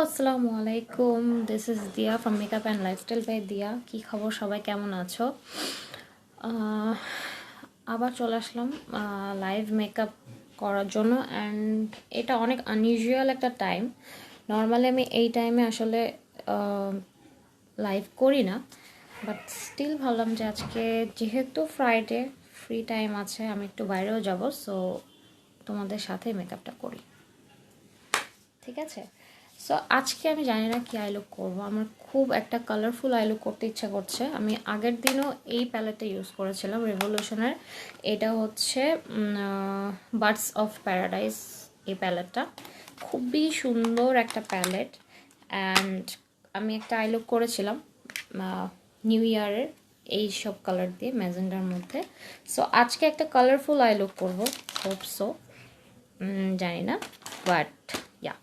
আসসালামু আলাইকুম। This is Diya from makeup and lifestyle by Diya. কী খবর, সবাই কেমন আছো? আহ, আবার চলে আসলাম লাইভ মেকআপ করার জন্য। অ্যান্ড এটা অনেক আনইউজুয়াল একটা টাইম। নর্মালি আমি এই টাইমে আসলে লাইভ করি না, বাট স্টিল ভাবলাম যে আজকে যেহেতু ফ্রাইডে ফ্রি টাইম আছে, আমি একটু বাইরেও যাব, সো তোমাদের সাথে মেকআপটা করি, ঠিক আছে? সো আজকে আমি জানি না কি আই লুক করবো। আমার খুব একটা কালারফুল আই লুক করতে ইচ্ছা করছে। আমি আগের দিনও এই প্যালেটটা ইউজ করেছিলাম, রেভলিউশনের। এটা হচ্ছে বার্ডস অফ প্যারাডাইস। এই প্যালেটটা খুবই সুন্দর একটা প্যালেট। অ্যান্ড আমি একটা আই লুক করেছিলাম নিউ ইয়ারের এই সব কালার দিয়ে, ম্যাজেন্ডার মধ্যে। সো আজকে একটা কালারফুল আই লুক করবো, হোপ সো, জানি না, বাট ইয়া।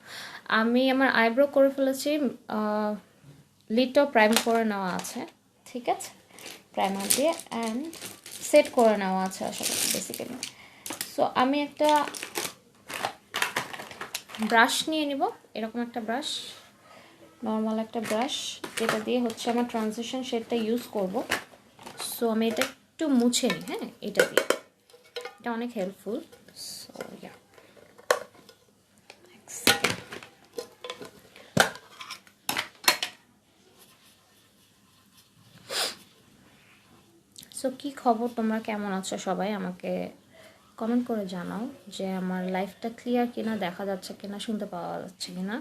আমি আমার আইব্রো করে ফেলেছি, লিডটাও প্রাইম করে নেওয়া আছে, ঠিক আছে, প্রাইমার দিয়ে, অ্যান্ড সেট করে নেওয়া আছে আসলে বেসিক্যালি। সো আমি একটা ব্রাশ নিয়ে নিব, এরকম একটা ব্রাশ, নর্মাল একটা ব্রাশ, যেটা দিয়ে হচ্ছে আমার ট্রানজিশন শেডটা ইউজ করব। সো আমি এটা একটু মুছে নিই, হ্যাঁ, এটা দিয়ে, এটা অনেক হেল্পফুল। সো ইয়া, সো কী খবর, তোমরা কেমন আছো সবাই? আমাকে কমেন্ট করে জানাও যে আমার লাইফটা ক্লিয়ার কিনা, দেখা যাচ্ছে কিনা, শুনতে পাওয়া যাচ্ছে কিনা।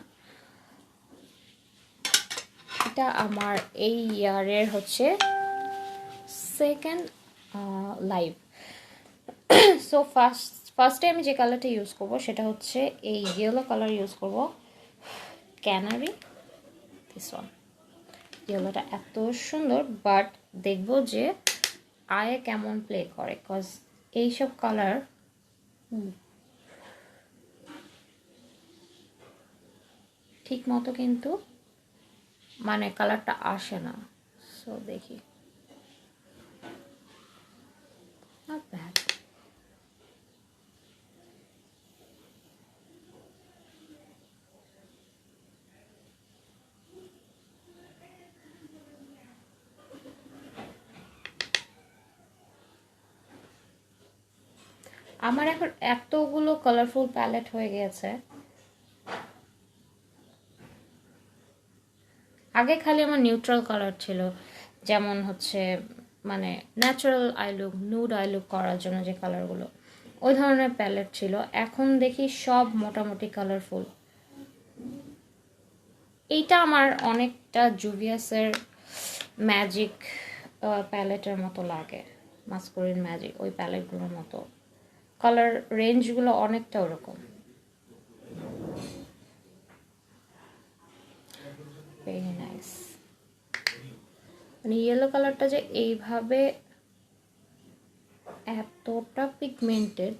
এটা আমার এই ইয়ারের হচ্ছে সেকেন্ড লাইভ। সো ফার্স্টে আমি যে কালারটা ইউজ করব সেটা হচ্ছে এই ইয়েলো কালার ইউজ করব, ক্যানারি, দিস ওয়ান। ইয়েলোটা এত সুন্দর, বাট দেখবো যে আয়ে কেমন প্লে করে, কজ এইসব কালার ঠিক মতো কিন্তু মানে কালারটা আসে না। সো দেখি, নট ব্যাড। আমার এখন এতগুলো কালারফুল প্যালেট হয়ে গেছে। আগে খালি আমার নিউট্রাল কালার ছিল, যেমন হচ্ছে মানে natural I look, nude I look করার জন্য যে কালারগুলো, ওই ধরনের প্যালেট ছিল। এখন দেখি সব মোটামুটি কালারফুল। এইটা আমার অনেকটা জুভিয়াসের ম্যাজিক প্যালেটের মতো লাগে, মাস্কুরিন ম্যাজিক, ওই প্যালেটগুলোর মতো কালার রেঞ্জগুলো অনেকটা ওরকম। Very nice. মানে ইয়েলো কালারটা যে এইভাবে এতটা পিগমেন্টেড,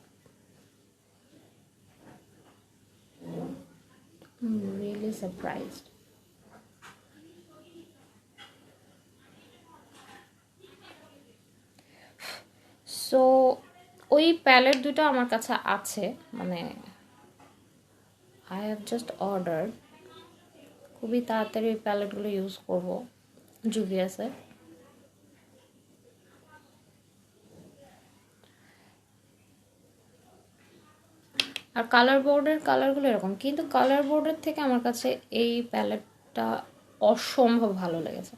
রিয়েলি সারপ্রাইজড। সো ওই প্যালেট দুটো আমার কাছে আছে, মানে আই হ্যাভ জাস্ট অর্ডার। খুবই তাড়াতাড়ি ওই প্যালেটগুলো ইউজ করবো জুভিয়াসে। আর কালার বোর্ডের কালারগুলো এরকম, কিন্তু কালার বোর্ডের থেকে আমার কাছে এই প্যালেটটা অসম্ভব ভালো লেগেছে।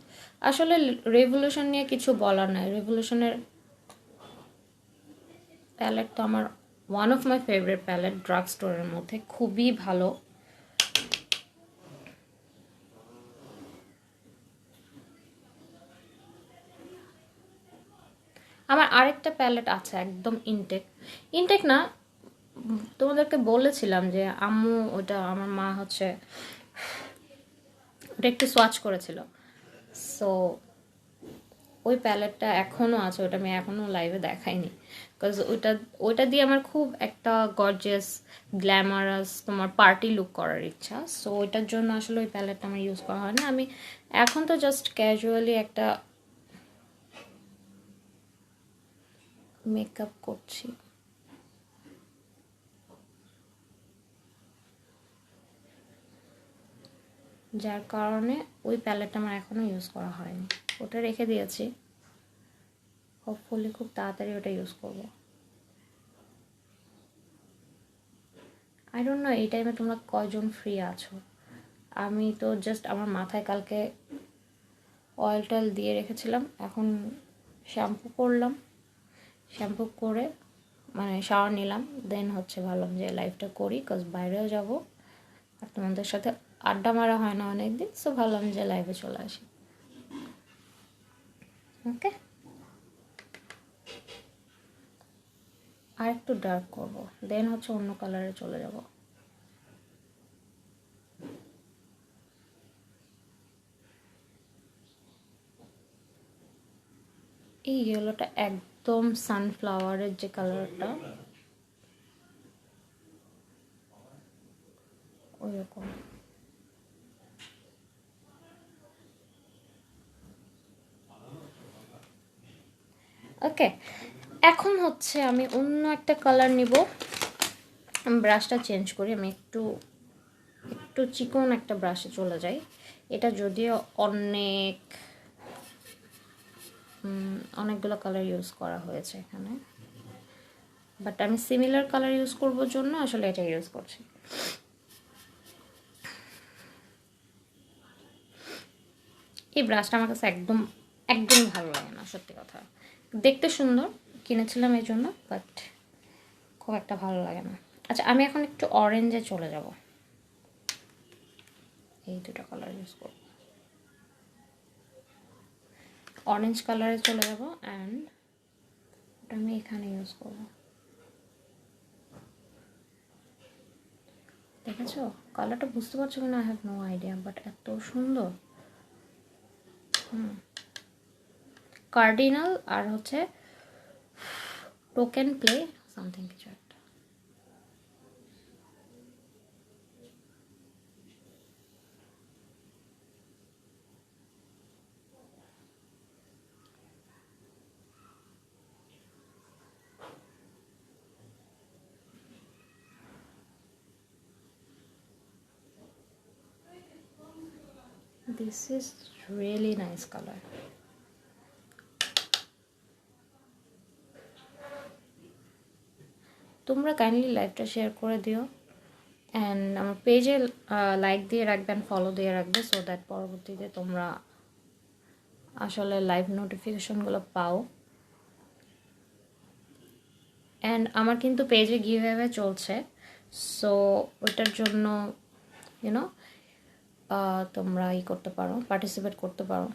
আসলে রেভলিউশন নিয়ে কিছু বলার নাই, রেভলিউশনের প্যালেট তো আমার one of my favourite palette drug স্টোরের মধ্যে, খুবই ভালো। আমার আরেকটা প্যালেট আছে একদম ইনটেক, ইনটেক না, তোমাদেরকে বলেছিলাম যে আম্মু ওটা, আমার মা হচ্ছে ওটা একটু সোয়াচ করেছিল। সো ওই প্যালেটটা এখনও আছে, ওটা আমি এখনও লাইভে দেখাইনি, বিকজ ওইটা দিয়ে আমার খুব একটা গর্জিয়াস গ্ল্যামারাস তোমার পার্টি লুক করার ইচ্ছা। সো ওইটার জন্য আসলে ওই প্যালেটটা আমার ইউজ করা হয় না। আমি এখন তো জাস্ট ক্যাজুয়ালি একটা মেকআপ করছি। যার কারণে ওই প্যালেটটা আমার এখনও ইউজ করা হয়নি, ওটা রেখে দিয়েছি, হোপফুলি খুব তাড়াতাড়ি ওটা ইউজ করব। আই ডোন্ট নো এই টাইমে তোমরা কয়জন ফ্রি আছো। আমি তো জাস্ট আমার মাথায় কালকে অয়েল টয়েল দিয়ে রেখেছিলাম, এখন শ্যাম্পু করলাম, শ্যাম্পু করে মানে শাওয়ার নিলাম, দেন হচ্ছে ভাবলাম যে লাইভটা করি, কজ বাইরেও যাব আর তোমাদের সাথে আড্ডা মারা হয় না অনেক দিন, সো ভাবলাম যে লাইভে চলে আসি। ওকে, আর একটু ডার্ক করবো, দেন হচ্ছে অন্য কালারে চলে যাব। এই ইয়েলোটা একদম সানফ্লাওয়ারের যে কালারটা ওইরকম। ওকে, এখন হচ্ছে আমি অন্য একটা কালার নিব। আমি ব্রাশটা চেঞ্জ করি, আমি একটু একটু চিকন একটা ব্রাশে চলে যাই। এটা যদিও অনেকগুলো কালার ইউজ করা হয়েছে এখানে, বাট আমি সিমিলার কালার ইউজ করবো জন্য আসলে এটা ইউজ করছি। এই ব্রাশটা আমার কাছে একদম একদম ভালো লাগে না, সত্যি কথা। দেখতে সুন্দর, কিনেছিলাম এই জন্য, বাট খুব একটা ভালো লাগে না। আচ্ছা, আমি এখন একটু অরেঞ্জে চলে যাব, এই দুটো কালার ইউজ করব। অরেঞ্জ কালারে চলে যাব অ্যান্ড ওটা আমি এখানে ইউজ করব। দেখেছো কালারটা, বুঝতে পারছো কিনা I have no idea, but এত সুন্দর। কার্ডিনাল আর হচ্ছে টোকেন প্লে সামথিং কিছু একটা। This is really nice color. তোমরা কাইন্ডলি লাইভটা শেয়ার করে দিও অ্যান্ড আমার পেজে লাইক দিয়ে রাখবেন, ফলো দিয়ে রাখবে, সো দ্যাট পরবর্তীতে তোমরা আসলে লাইভ নোটিফিকেশনগুলো পাও। অ্যান্ড আমার কিন্তু পেজে গিভঅ্যাওয়ে চলছে, সো ওটার জন্য ইউনো তোমরা করতে পারো, পার্টিসিপেট করতে পারো।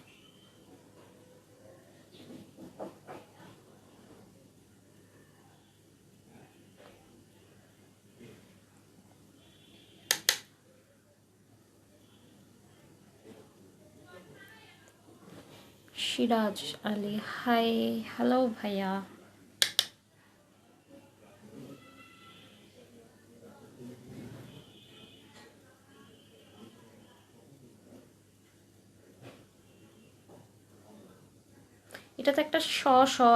সিরাজ আলী, হাই, হ্যালো ভাইয়া। এটাতে একটা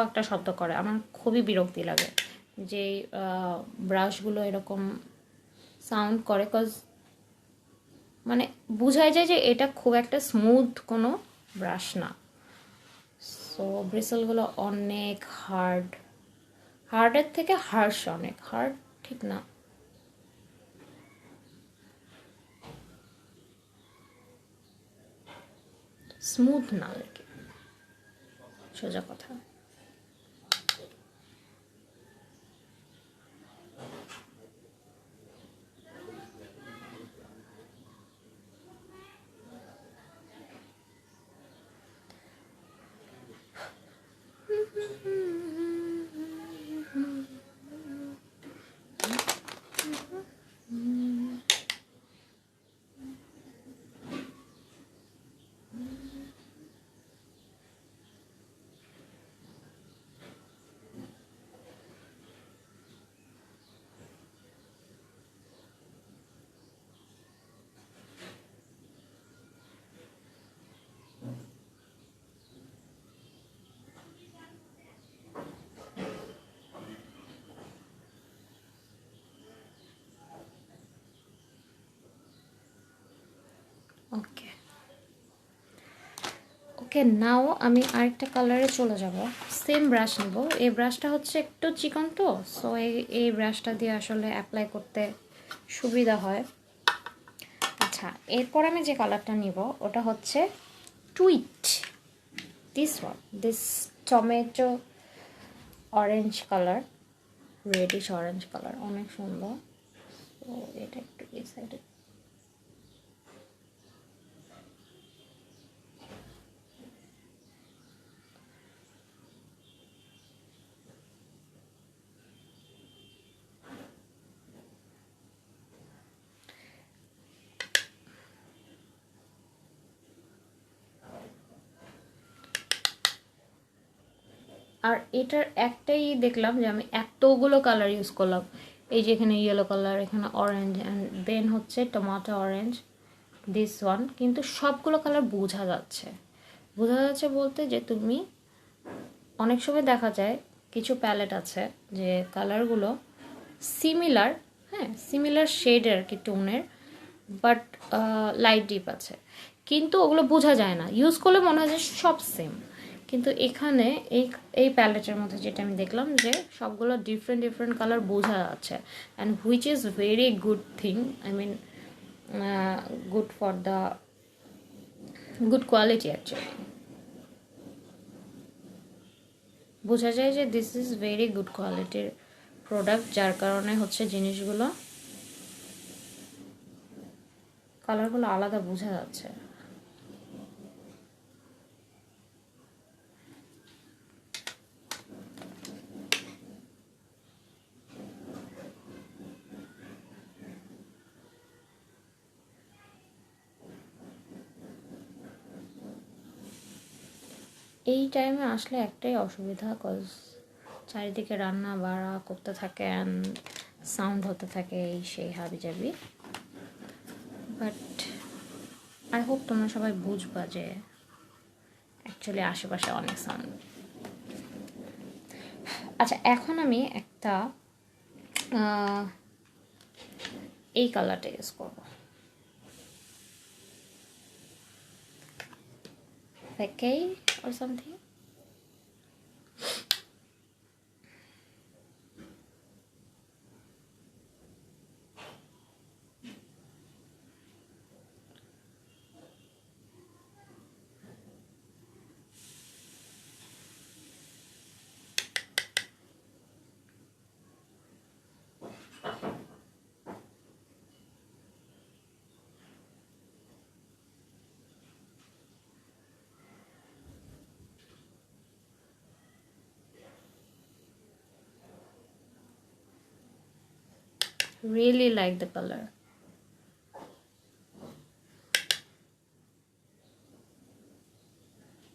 একটা শব্দ করে, আমার খুবই বিরক্তি লাগে যে ব্রাশগুলো এরকম সাউন্ড করে, কজ মানে বোঝাই যায় যে এটা খুব একটা স্মুথ কোনো ব্রাশ না। সো ব্রিসেলগুলো অনেক হার্ডের থেকে হার্শ, অনেক হার্ড, ঠিক না, স্মুথ না আর কি, সোজা কথা। ওকে, নাও আমি আরেকটা কালারে চলে যাব। সেম ব্রাশ নেব। এই ব্রাশটা হচ্ছে একটু চিকন, তো সো এই ব্রাশটা দিয়ে আসলে অ্যাপ্লাই করতে সুবিধা হয়। আচ্ছা, এরপর আমি যে কালারটা নিব ওটা হচ্ছে tweet, this one, this tomato orange colour, reddish orange colour, অনেক সুন্দর। তো এটা একটু এই সাইডে। আর এটার একটাই দেখলাম যে আমি এতগুলো কালার ইউজ করলাম। এই যে এখানে ইয়েলো কালার, এখানে অরেঞ্জ, অ্যান্ড দেন হচ্ছে টমেটো অরেঞ্জ, দিস ওয়ান। কিন্তু সবগুলো কালার বোঝা যাচ্ছে। বোঝা যাচ্ছে বলতে যে তুমি অনেক সময় দেখা যায় কিছু প্যালেট আছে যে কালারগুলো সিমিলার, হ্যাঁ সিমিলার শেডের কি টোনের, বাট লাইট ডিপ আছে, কিন্তু ওগুলো বোঝা যায় না। ইউজ করলে মনে হয় যে সব সেম, কিন্তু এখানে এই প্যালেটের মধ্যে যেটা আমি দেখলাম যে সবগুলো ডিফারেন্ট ডিফারেন্ট কালার বোঝা যাচ্ছে, and which is very good thing. I mean good for the good quality actually. বোঝা যায় যে দিস ইজ ভেরি গুড কোয়ালিটির প্রোডাক্ট, যার কারণে হচ্ছে জিনিসগুলো কালারগুলো আলাদা বোঝা যাচ্ছে। এই টাইমে আসলে একটাই অসুবিধা, কজ চারিদিকে রান্না বাড়া করতে থাকে অ্যান্ড সাউন্ড হতে থাকে, এই সেই হাবিজাবি। বাট আই হোপ তোমরা সবাই বুঝবা যে অ্যাকচুয়ালি আশেপাশে অনেক সাউন্ড। আচ্ছা, এখন আমি একটা এই কালারটা ইউজ করবো, vacay or something. Really like the color.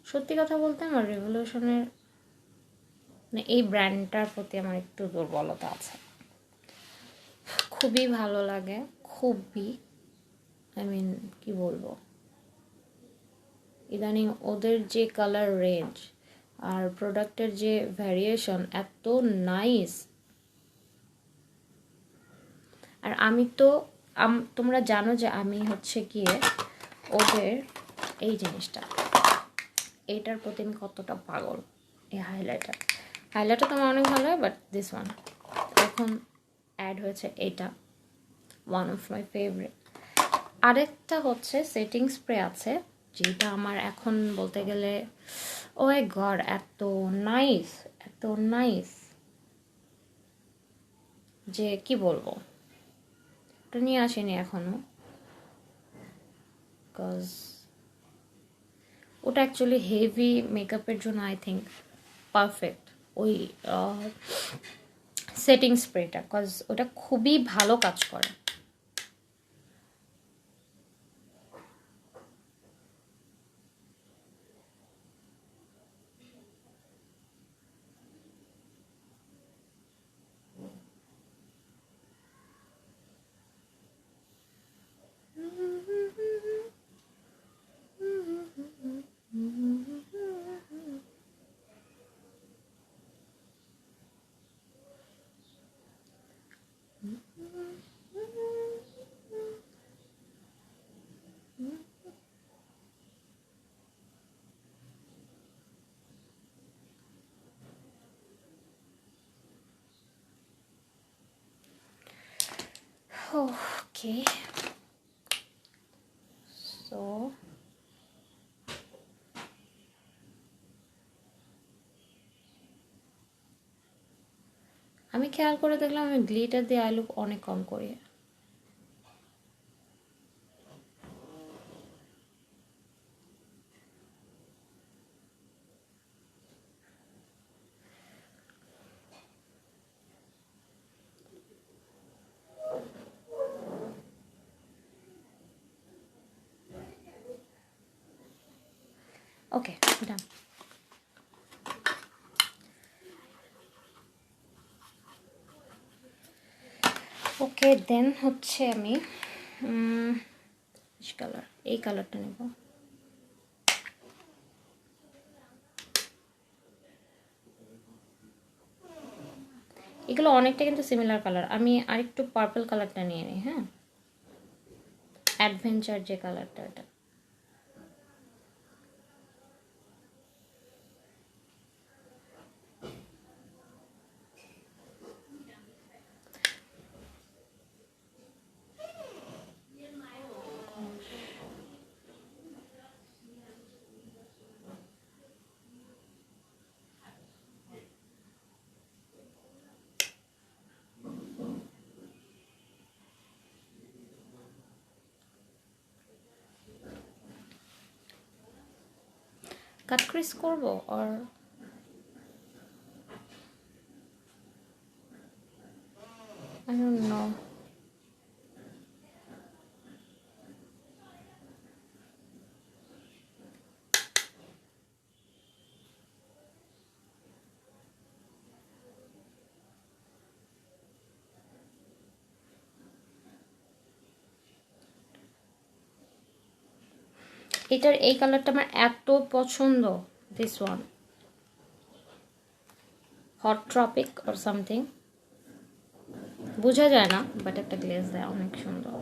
সত্যি কথা বলতে আমার রেভলিউশনের মানে এই ব্র্যান্ডটার প্রতি আমার একটু দুর্বলতা আছে। খুবই ভালো লাগে, খুবই, আই মিন কি বলবো, ইদানিং ওদের যে কালার রেঞ্জ আর প্রোডাক্টের যে ভ্যারিয়েশন এত নাইস। আর আমি তো তোমরা জানো যে আমি হচ্ছে গিয়ে ওদের এই জিনিসটা, এইটার প্রতি আমি কতটা পাগল। এই হাইলাইটার তো আমার অনেক ভালো হয়, বাট দিস ওয়ান এখন অ্যাড হয়েছে, এইটা ওয়ান অফ মাই ফেভারিট। আরেকটা হচ্ছে সেটিং স্প্রে আছে, যেটা আমার এখন বলতে গেলে ও মাই গড এত নাইস, এত নাইস যে কি বলবো। ওটা নিয়ে আসেনি এখনো, বিকজ ওটা অ্যাকচুয়ালি হেভি মেকআপের জন্য আই থিঙ্ক পারফেক্ট ওই সেটিং স্প্রেটা, বিকজ ওটা খুবই ভালো কাজ করে। ওকে, সো আমি খেয়াল করে দেখলাম আমি গ্লিটার দিয়ে আই লুক অনেক কম করি। ওকে, ডান। ওকে, দেন হচ্ছে আমি কালার, এই কালারটা নেব। এগুলো অনেকটা কিন্তু সিমিলার কালার। আমি আরেকটু পার্পল কালারটা নিয়ে নিই। হ্যাঁ, অ্যাডভেঞ্চার যে কালারটা, এটা কাট ক্রিস করবো আর I don't know. এটার এই কালারটা আমার এত পছন্দ, this one, hot tropic or something, বোঝা যায় না বাট একটা গ্লেজ দেয়, অনেক সুন্দর।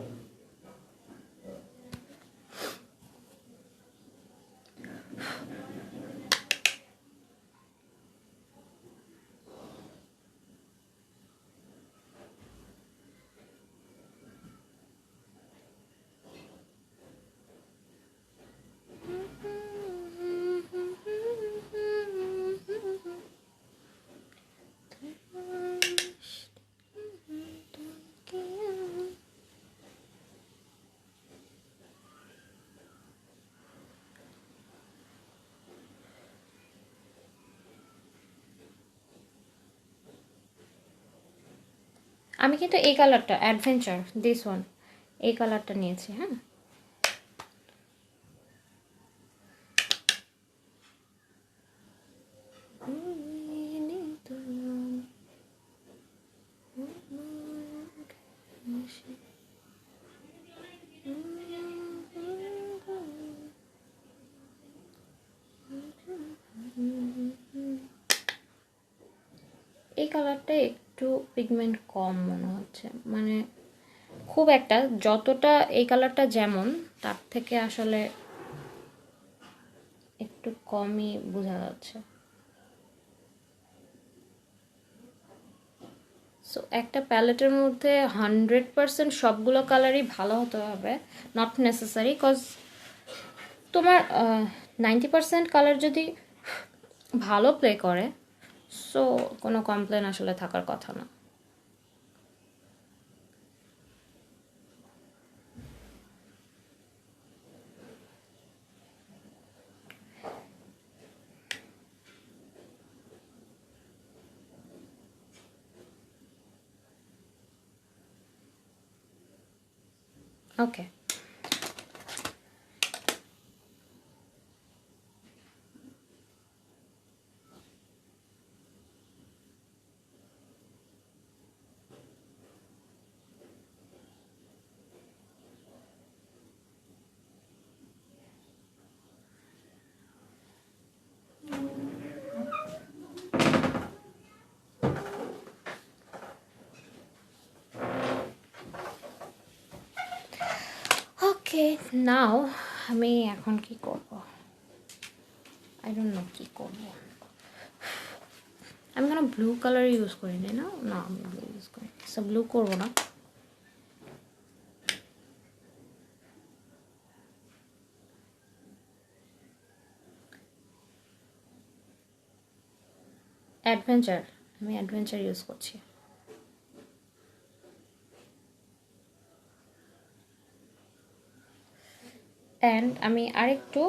আমি কিন্তু এই কালারটা, অ্যাডভেঞ্চার, দিস ওয়ান, এই কালারটা নিয়েছি। হ্যাঁ, এই কালারটা একটু পিগমেন্ট কম মনে হচ্ছে, মানে খুব একটা, যতটা এই কালারটা যেমন তার থেকে আসলে একটু কমই বোঝা যাচ্ছে। সো একটা প্যালেটের মধ্যে 100% সবগুলো কালারই ভালো হতে হবে, নট নেসেসারি, কজ তোমার 90% কালার যদি ভালো প্লে করে, সো কোনো কমপ্লেন আসলে থাকার কথা না। ওকে, ওকে, নাও আমি এখন কি করব, আই ডোন্ট নো কি করব। আমি কোনো ব্লু কালার ইউজ করিনি, না না, আমি ব্লু ইউজ করি, সো ব্লু করবো না। আমি অ্যাডভেঞ্চার ইউজ করছি। অ্যান্ড আমি আরেকটু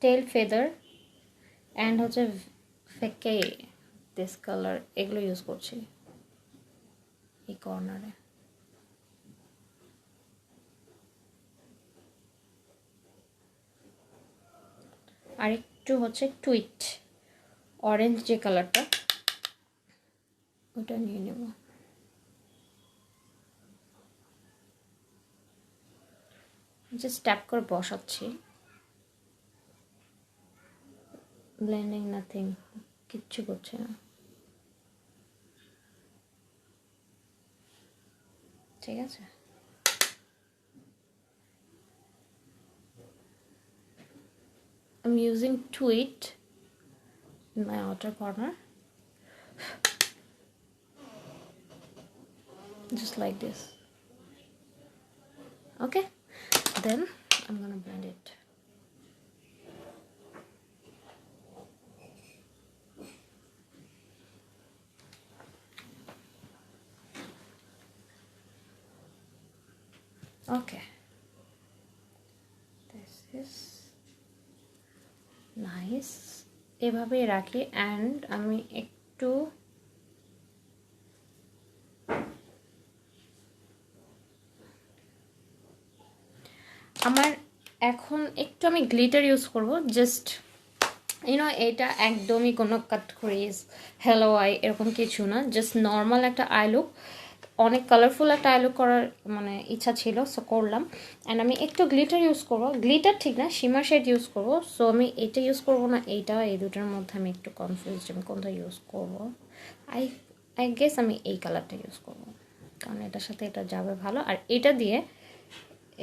টেল ফেদার অ্যান্ড হচ্ছে ফেকে দিস কালার এগুলো ইউজ করছি এই কর্নারে। আরেকটু হচ্ছে টুইট অরেঞ্জ যে কালারটা ওটা নিয়ে নেব। জাস্ট ট্যাপ করে বসাচ্ছি, ব্লেন্ডিং নাথিং, কিচ্ছু করছে না। ঠিক আছে, I'm using tweet in my outer corner, just like this. Okay, then I'm gonna blend it. Okay, this is nice. এভাবেই রাখি। অ্যান্ড আমি একটু আমার এখন একটু আমি গ্লিটার ইউজ করব, জাস্ট এটা একদমই কোনো কাট ক্রিজ হ্যালো আই এরকম কিছু না, জাস্ট নর্মাল একটা আই লুক। অনেক কালারফুল একটা আই লুক করার মানে ইচ্ছা ছিল, সো করলাম। অ্যান্ড আমি একটু গ্লিটার ইউজ করবো, গ্লিটার ঠিক না, শিমার শেড ইউজ করবো। সো আমি এটা ইউজ করবো না এইটা, এই দুটোর মধ্যে আমি একটু কনফিউজড আমি কোনটা ইউজ করবো। আই গেস আমি এই কালারটা ইউজ করবো, কারণ এটার সাথে এটা যাবে ভালো। আর এটা দিয়ে,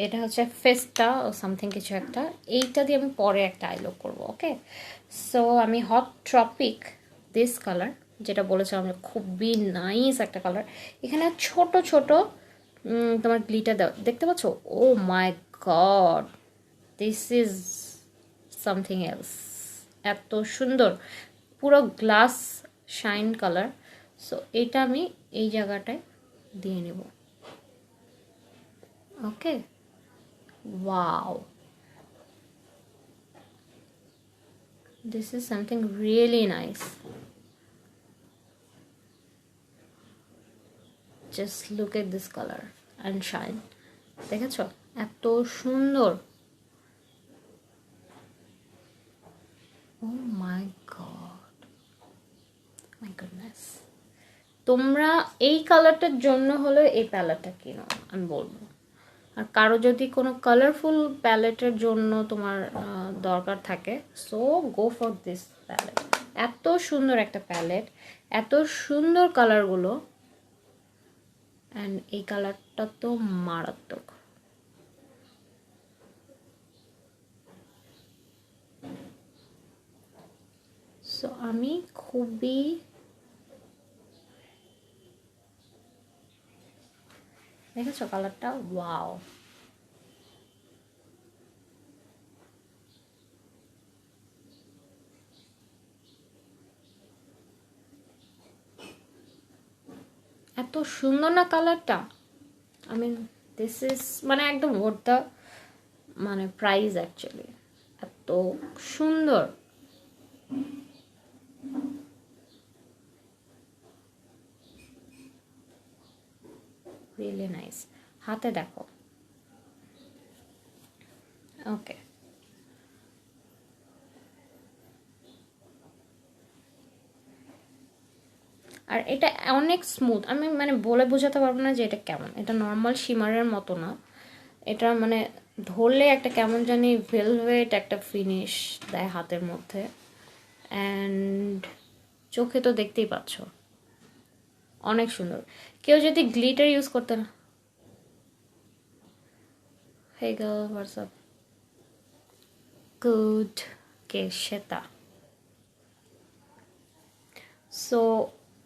এটা হচ্ছে ফেস্টা ও সামথিং কিছু একটা, এইটা দিয়ে আমি পরে একটা আই লুক করবো। ওকে, সো আমি হট ট্রপিক দিস কালার, যেটা বলেছিলাম যে খুবই নাইস একটা কালার। এখানে ছোট ছোট তোমার গ্লিটার দাও, দেখতে পাচ্ছ? Oh my god, this is something else. এত সুন্দর, পুরো গ্লাস শাইন কালার। সো এটা আমি এই জায়গাটায় দিয়ে নেব। ওকে, wow, this is something really nice. Just look at this color and shine. দেখেছো এত সুন্দর? Oh my god, my goodness. তোমরা এই কালারটার জন্য হলো এই প্যালেটটা কিনো আমি বলবো। আর কারো যদি কোনো কালারফুল প্যালেটের জন্য তোমার দরকার থাকে, so go for this palette. এত সুন্দর একটা প্যালেট, এত সুন্দর কালারগুলো, অ্যান্ড এই কালারটা তো মারাত্মক। সো আমি খুবই দেখেছো কালারটা? ওয়াও, এত সুন্দর না কালারটা? আই মিন দিস ইজ মানে একদম ওয়ার্থ দ্য মানে প্রাইস অ্যাকচুয়ালি। এত সুন্দর, রিয়েলি নাইস। হাতে দেখো। ওকে, আর এটা অনেক স্মুথ, আমি মানে বলে বোঝাতে পারবো না যে এটা কেমন। এটা নর্মাল শিমারের মতো না, এটা মানে ধরলে একটা কেমন জানি ভেলভেট একটা ফিনিশ দেয় হাতের মধ্যে। অ্যান্ড চোখে তো দেখতেই পাচ্ছ অনেক সুন্দর। কেউ যদি গ্লিটার ইউজ করতে না, হে গার্ল হোয়াটসঅ্যাপ, গুড, কে শ্বেতা। সো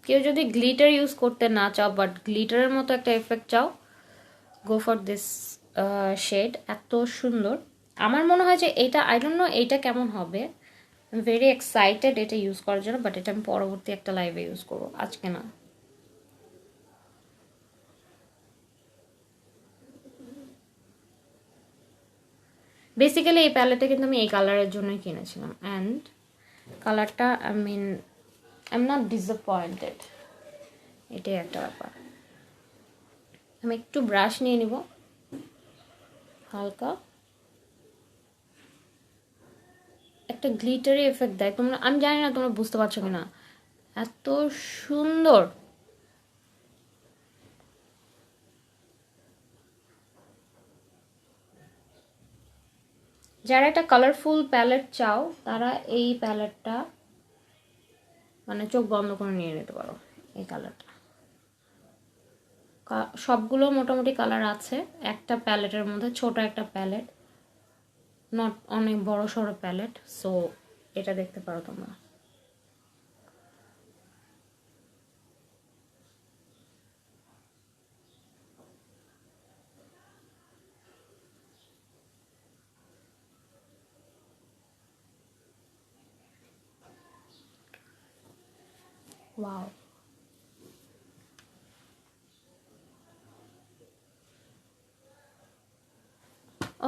কেউ যদি গ্লিটার ইউজ করতে না চাও, বাট গ্লিটারের মতো একটা এফেক্ট চাও, গো ফর দিস শেড। এত সুন্দর। আমার মনে হয় যে এইটা, আই ডোন্ট নো এইটা কেমন হবে, ভেরি এক্সাইটেড এটা ইউজ করার জন্য, বাট এটা আমি পরবর্তী একটা লাইভে ইউজ করবো, আজকে না। বেসিক্যালি এই প্যালেটটা কিন্তু আমি এই কালারের জন্যই কিনেছিলাম, অ্যান্ড কালারটা I mean I am not disappointed, এটাই একটা ব্যাপার। আমি একটু ব্রাশ নিয়ে নিব হালকা, একটা গ্লিটারি এফেক্ট দেয়। তোমরা, আমি জানি না তোমরা বুঝতে পারছো কি না, এত সুন্দর। যারা একটা কালারফুল প্যালেট চাও তারা এই প্যালেটটা মানে চোখ বন্ধ করে নিয়ে নিতে পারো। এই কালারটা, সবগুলো মোটামুটি কালার আছে একটা প্যালেটের মধ্যে, ছোট একটা প্যালেট, নট অনেক বড় সড়ো প্যালেট। সো এটা দেখতে পারো তোমরা। ওয়াও,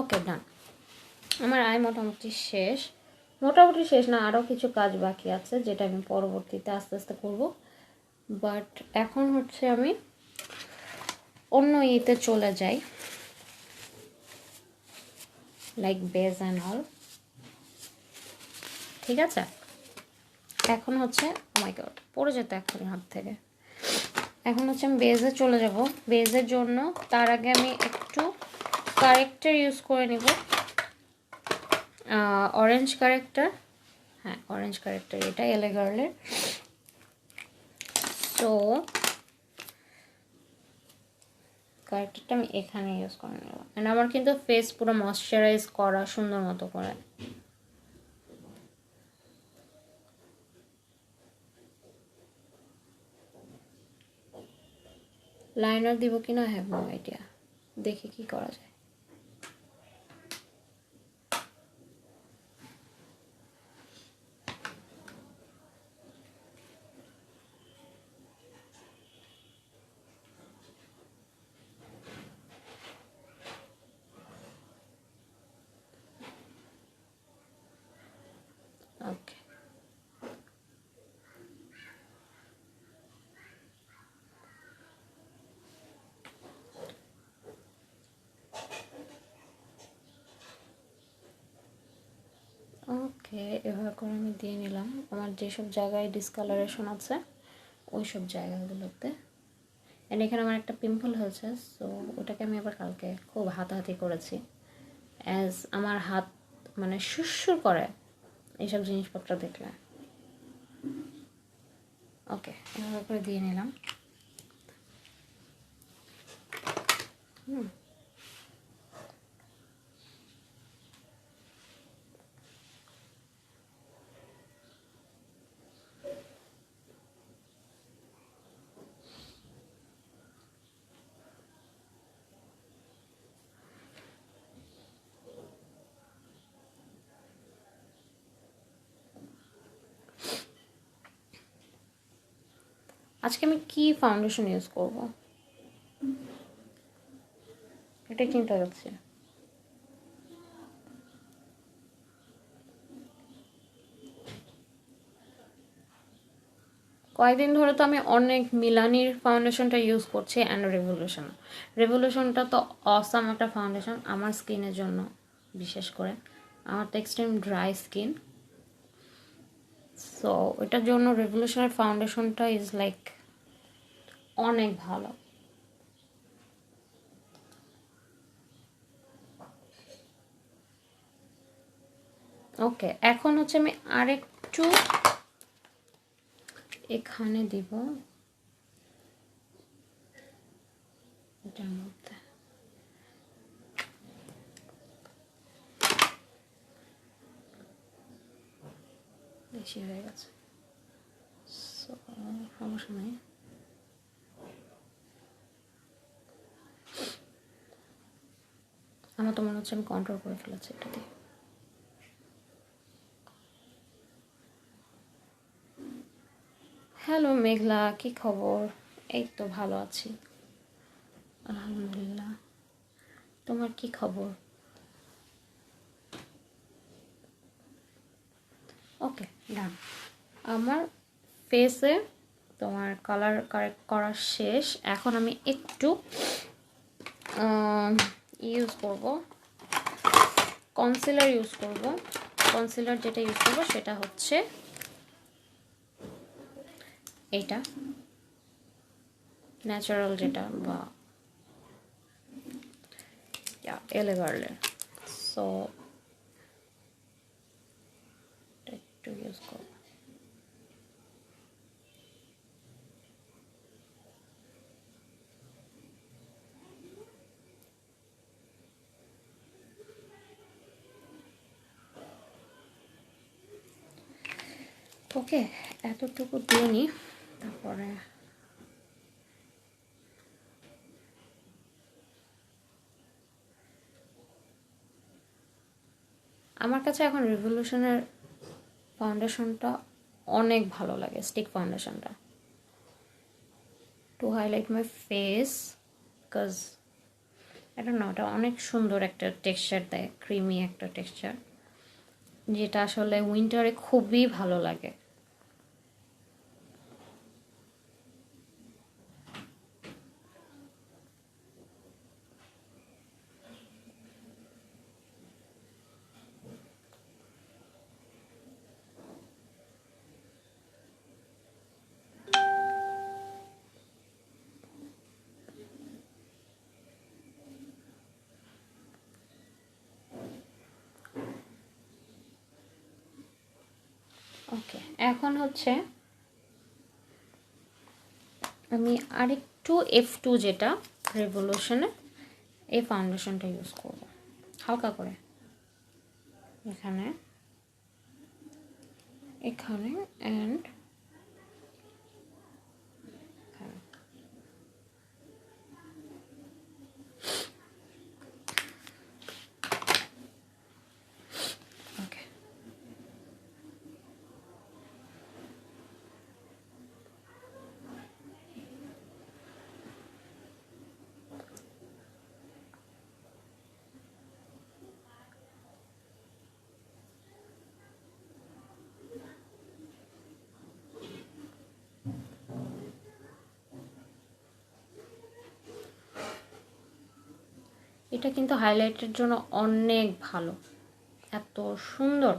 ওকে ডান। আমার আয় মোটামুটি শেষ, মোটামুটি শেষ না, আরও কিছু কাজ বাকি আছে যেটা আমি পরবর্তীতে আস্তে আস্তে করব। বাট এখন হচ্ছে আমি অন্য ইতে চলে যাই, লাইক বেজ অ্যান্ড অল। ঠিক আছে, এখন হচ্ছে মাই গড পড়ে যেত এখন হাত থেকে। এখন হচ্ছে আমি বেজে চলে যাব। বেজের জন্য তার আগে আমি একটু কারেক্টার ইউজ করে নিব, অরেঞ্জ কারেক্টার। হ্যাঁ, অরেঞ্জ কারেক্টার, এটা এলে গার্লের। তো কারেক্টারটা আমি এখানে ইউজ করে নেব, অ্যান্ড আমার কিন্তু ফেস পুরো ময়শ্চারাইজ করা সুন্দর মতো করে। লাইনার দিব কিনা হ্যাভ নো আইডিয়া, দেখি কি করা যায়। ওকে, ওকে, এভাবে করে আমি দিয়ে নিলাম আমার যেসব জায়গায় ডিসকালারেশন আছে ওই সব জায়গাগুলোতে। অ্যান্ড এখানে আমার একটা পিম্পল হয়েছে, সো ওটাকে আমি আবার কালকে খুব হাতাহাতি করেছি, অ্যাজ আমার হাত মানে সুরসুর করে এইসব জিনিসপত্র দেখলে। ওকে, এভাবে করে দিয়ে নিলাম। আজকে আমি কি ফাউন্ডেশন ইউজ করব এটাই চিন্তা করছি। কয়েকদিন ধরে তো আমি অনেক মিলানির ফাউন্ডেশনটা ইউজ করছি, অ্যান্ড রেভলিউশনটা তো অসাম একটা ফাউন্ডেশন আমার স্কিনের জন্য, বিশেষ করে আমার তো এক্সট্রিম ড্রাই স্কিন। সো এটার জন্য রেভলিউশনের ফাউন্ডেশনটা ইজ লাইক অনেক ভালো। ওকে, এখন হচ্ছে আমি আরেকটু এখানে দিব এটার মধ্যে। বেশি হয়ে গেছে, সমস্যা নেই। আমার তো মনে হচ্ছে আমি কন্ট্রোল করে ফেলেছি এটা দিয়ে। হ্যালো মেঘলা, কি খবর? এই তো ভালো আছি আলহামদুলিল্লাহ। তোমার কি খবর? ওকে, ডান। আমার ফেসে তোমার কালার কারেক্ট করা শেষ। এখন আমি একটু ইউজ করব, কনসিলার ইউজ করব। কনসিলার যেটা ইউজ করব সেটা হচ্ছে এইটা, ন্যাচারাল যেটা বা এলে গার্লের। সো একটু ইউজ করব। ওকে, এতটুকু দিয়ে নিই। তারপরে আমার কাছে এখন রিভলিউশনের ফাউন্ডেশনটা অনেক ভালো লাগে, স্টিক ফাউন্ডেশনটা, to highlight my face. Because এটা না, ওটা অনেক সুন্দর একটা টেক্সচার দেয়, ক্রিমি একটা টেক্সচার, যেটা আসলে উইন্টারে খুবই ভালো লাগে। ওকে, এখন হচ্ছে আমি আরেকটু F2 যেটা রেভলিউশনের, এই ফাউন্ডেশনটা ইউজ করব হালকা করে এখানে, এখানে অ্যান্ড এখানে। ওকে, এটা কিন্তু হাইলাইটের জন্য অনেক ভালো, এত সুন্দর।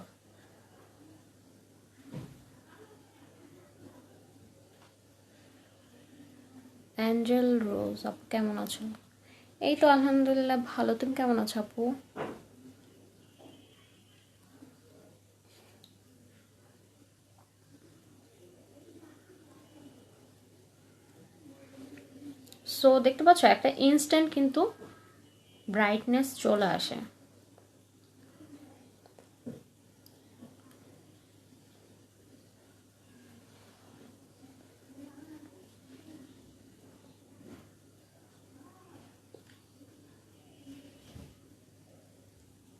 অ্যাঞ্জেল রোজ, আপু কেমন আছো? এই তো আলহামদুলিল্লাহ ভালো, তুমি কেমন আছো আপু? সো দেখতে পাচ্ছ একটা ইনস্ট্যান্ট কিন্তু ব্রাইটনেস চলে আসে।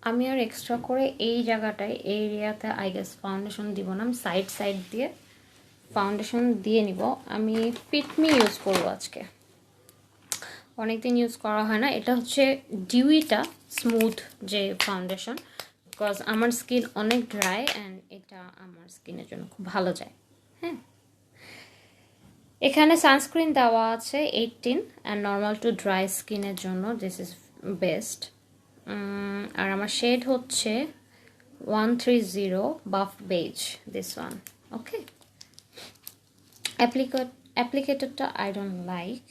আমি আর এক্সট্রা করে এই জায়গাটায়, এই এরিয়াতে আই গেস ফাউন্ডেশন দিব না, আমি সাইড সাইড দিয়ে ফাউন্ডেশন দিয়ে নিব। আমি ফিটমি ইউজ করবো আজকে, অনেকদিন ইউজ করা হয় না। এটা হচ্ছে ডিউইটা স্মুথ যে ফাউন্ডেশন, বিকজ আমার স্কিন অনেক ড্রাই অ্যান্ড এটা আমার স্কিনের জন্য খুব ভালো যায়। হ্যাঁ, এখানে সানস্ক্রিন দেওয়া আছে 18 অ্যান্ড নর্মাল টু ড্রাই স্কিনের জন্য দিস ইজ বেস্ট। আর আমার শেড হচ্ছে 130 buff beige, this one. Okay, অ্যাপ্লিকেটরটা I don't like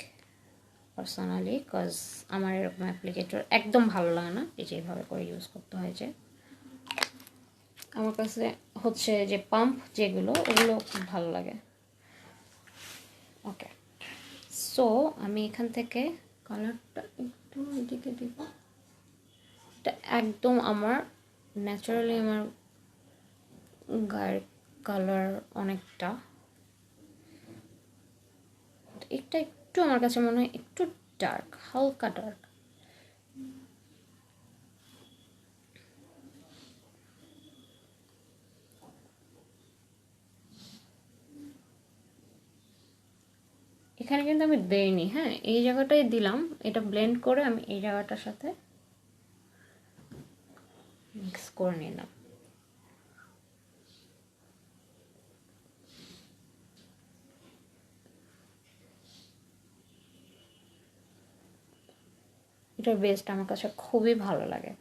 personally, because আমার এরকম অ্যাপ্লিকেটর একদম ভালো লাগে না, এই যে এইভাবে করে ইউজ করতে হয়। যে আমার কাছে হচ্ছে যে পাম্প যেগুলো, ওগুলো খুব ভালো লাগে। ওকে, সো আমি এখান থেকে কালারটা একটু এদিকে দিব। এটা একদম আমার ন্যাচারালি আমার গায়ের কালার অনেকটা, এটা একটু আমার কাছে মনে হয় একটু ডার্ক, হালকা ডার্ক। এখানে কিন্তু আমি দেইনি, হ্যাঁ এই জায়গাটাই দিলাম, এটা ব্লেন্ড করে আমি এই জায়গাটার সাথে মিক্স করে নিলাম। এটার বেস্ট আমার কাছে খুবই ভালো লাগে।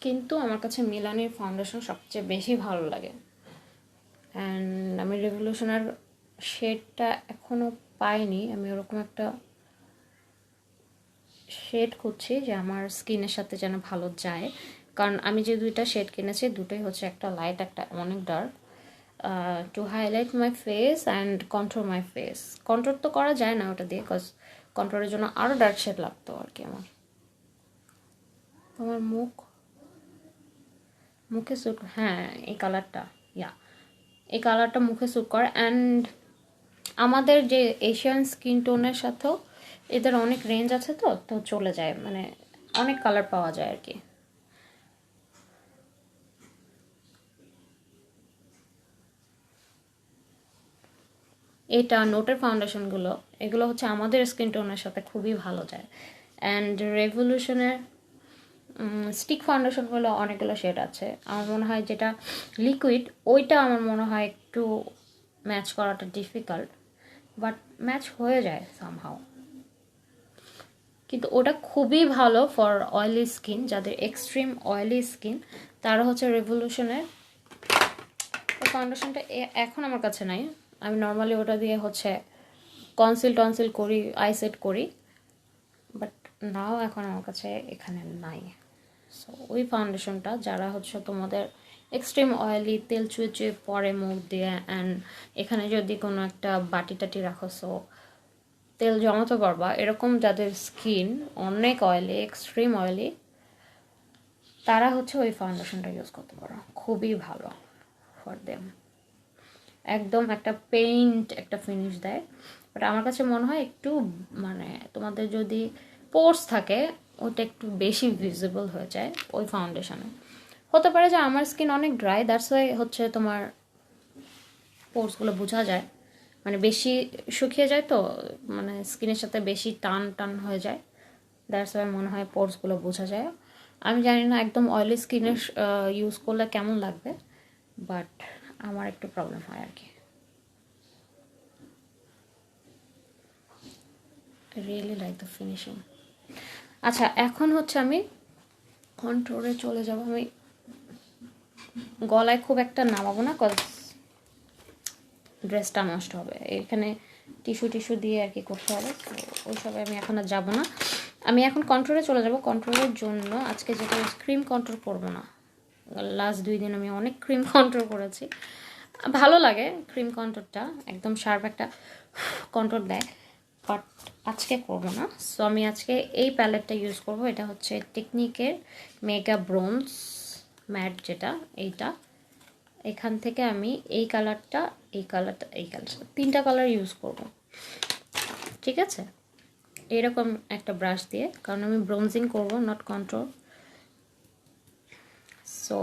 কিন্তু আমার কাছে মিলানির ফাউন্ডেশন সবচেয়ে বেশি ভালো লাগে। অ্যান্ড আমি রেভলিউশনের শেডটা এখনও পাইনি, আমি ওরকম একটা শেড খুঁজছি যে আমার স্কিনের সাথে যেন ভালো যায়। কারণ আমি যে দুইটা শেড কিনেছি দুটোই হচ্ছে একটা লাইট একটা অনেক dark, two highlight my face and control my face. Control তো করা যায় না ওটা দিয়ে, কজ কন্ট্রোলের জন্য আরও ডার্ক শেড লাগতো আর কি। আমার মুখে স্যুট, হ্যাঁ এই কালারটা, এই কালারটা মুখে স্যুট করে। অ্যান্ড আমাদের যে এশিয়ান স্কিন টোনের সাথেও এদের অনেক রেঞ্জ আছে, তো তো চলে যায়, মানে অনেক কালার পাওয়া যায় আর কি। এটা নোটের ফাউন্ডেশনগুলো, এগুলো হচ্ছে আমাদের স্কিন টোনের সাথে খুবই ভালো যায়। অ্যান্ড রেভলিউশনের স্টিক ফাউন্ডেশনগুলো অনেকগুলো শেড আছে, আমার মনে হয় যেটা লিকুইড ওইটা আমার মনে হয় একটু ম্যাচ করাটা ডিফিকাল্ট, বাট ম্যাচ হয়ে যায় সামহাও। কিন্তু ওটা খুবই ভালো ফর অয়েলি স্কিন, যাদের এক্সট্রিম অয়েলি স্কিন তারা হচ্ছে রেভলিউশনের ওই ফাউন্ডেশনটা এখন আমার কাছে নাই। আমি নর্মালি ওটা দিয়ে হচ্ছে টনসিল করি, আইসেট করি, বাট নাও এখন আমার কাছে এখানে নাই। সো ওই ফাউন্ডেশনটা যারা হচ্ছে তোমাদের এক্সট্রিম অয়েলি, তেল চুয়ে চুয়ে পরে মুখ দিয়ে, অ্যান্ড এখানে যদি কোনো একটা বাটি টাটি রাখো সো তেল জমাতে পারবা, এরকম যাদের স্কিন অনেক অয়েলি, এক্সট্রিম অয়েলি, তারা হচ্ছে ওই ফাউন্ডেশনটা ইউজ করতে পারো, খুবই ভালো ফর দেম। একদম একটা পেইন্ট একটা ফিনিশ দেয়, বাট আমার কাছে মনে হয় একটু মানে তোমাদের যদি পোর্স থাকে ওটা একটু বেশি ভিজিবল হয়ে যায় ওই ফাউন্ডেশনে। হতে পারে যে আমার স্কিন অনেক ড্রাই, দ্যাটস ওয়াই হচ্ছে তোমার পোর্সগুলো বোঝা যায়, মানে বেশি শুকিয়ে যায় তো, মানে স্কিনের সাথে বেশি টান টান হয়ে যায়, দ্যাটস ওয়াই মনে হয় পোর্সগুলো বোঝা যায়। আমি জানি না একদম অয়েলি স্কিনের ইউজ করলে কেমন লাগবে, বাট আমার একটু প্রবলেম হয় আর কি। Really like the finishing. আচ্ছা এখন হচ্ছে আমি কন্ট্রোলে চলে যাব। আমি গলায় খুব একটা নামাবো না, কজ ড্রেসটা নষ্ট হবে, এখানে টিস্যু দিয়ে আর কি করতে হবে, তো ওইসবে আমি এখন আর যাবো না। আমি এখন কন্ট্রোলে চলে যাব। কন্ট্রোলের জন্য আজকে যেটা ক্রিম কন্ট্রোল করবো না, লাস্ট 2 দিন আমি অনেক ক্রিম কন্ট্রোল করেছি, ভালো লাগে ক্রিম কন্ট্রোলটা, একদম শার্প একটা কন্ট্রোল দেয়, বাট আজকে করবো না। সো আমি আজকে এই প্যালেটটা ইউজ করব, এটা হচ্ছে টেকনিকের মেগা ব্রোঞ্জ ম্যাট, যেটা এইটা, এখান থেকে আমি এই কালারটা, এই কালারটা, এই কালারটা, 3টা কালার ইউজ করব, ঠিক আছে। এরকম একটা ব্রাশ দিয়ে, কারণ আমি ব্রোঞ্জিং করব, নট কন্ট্রোল। সো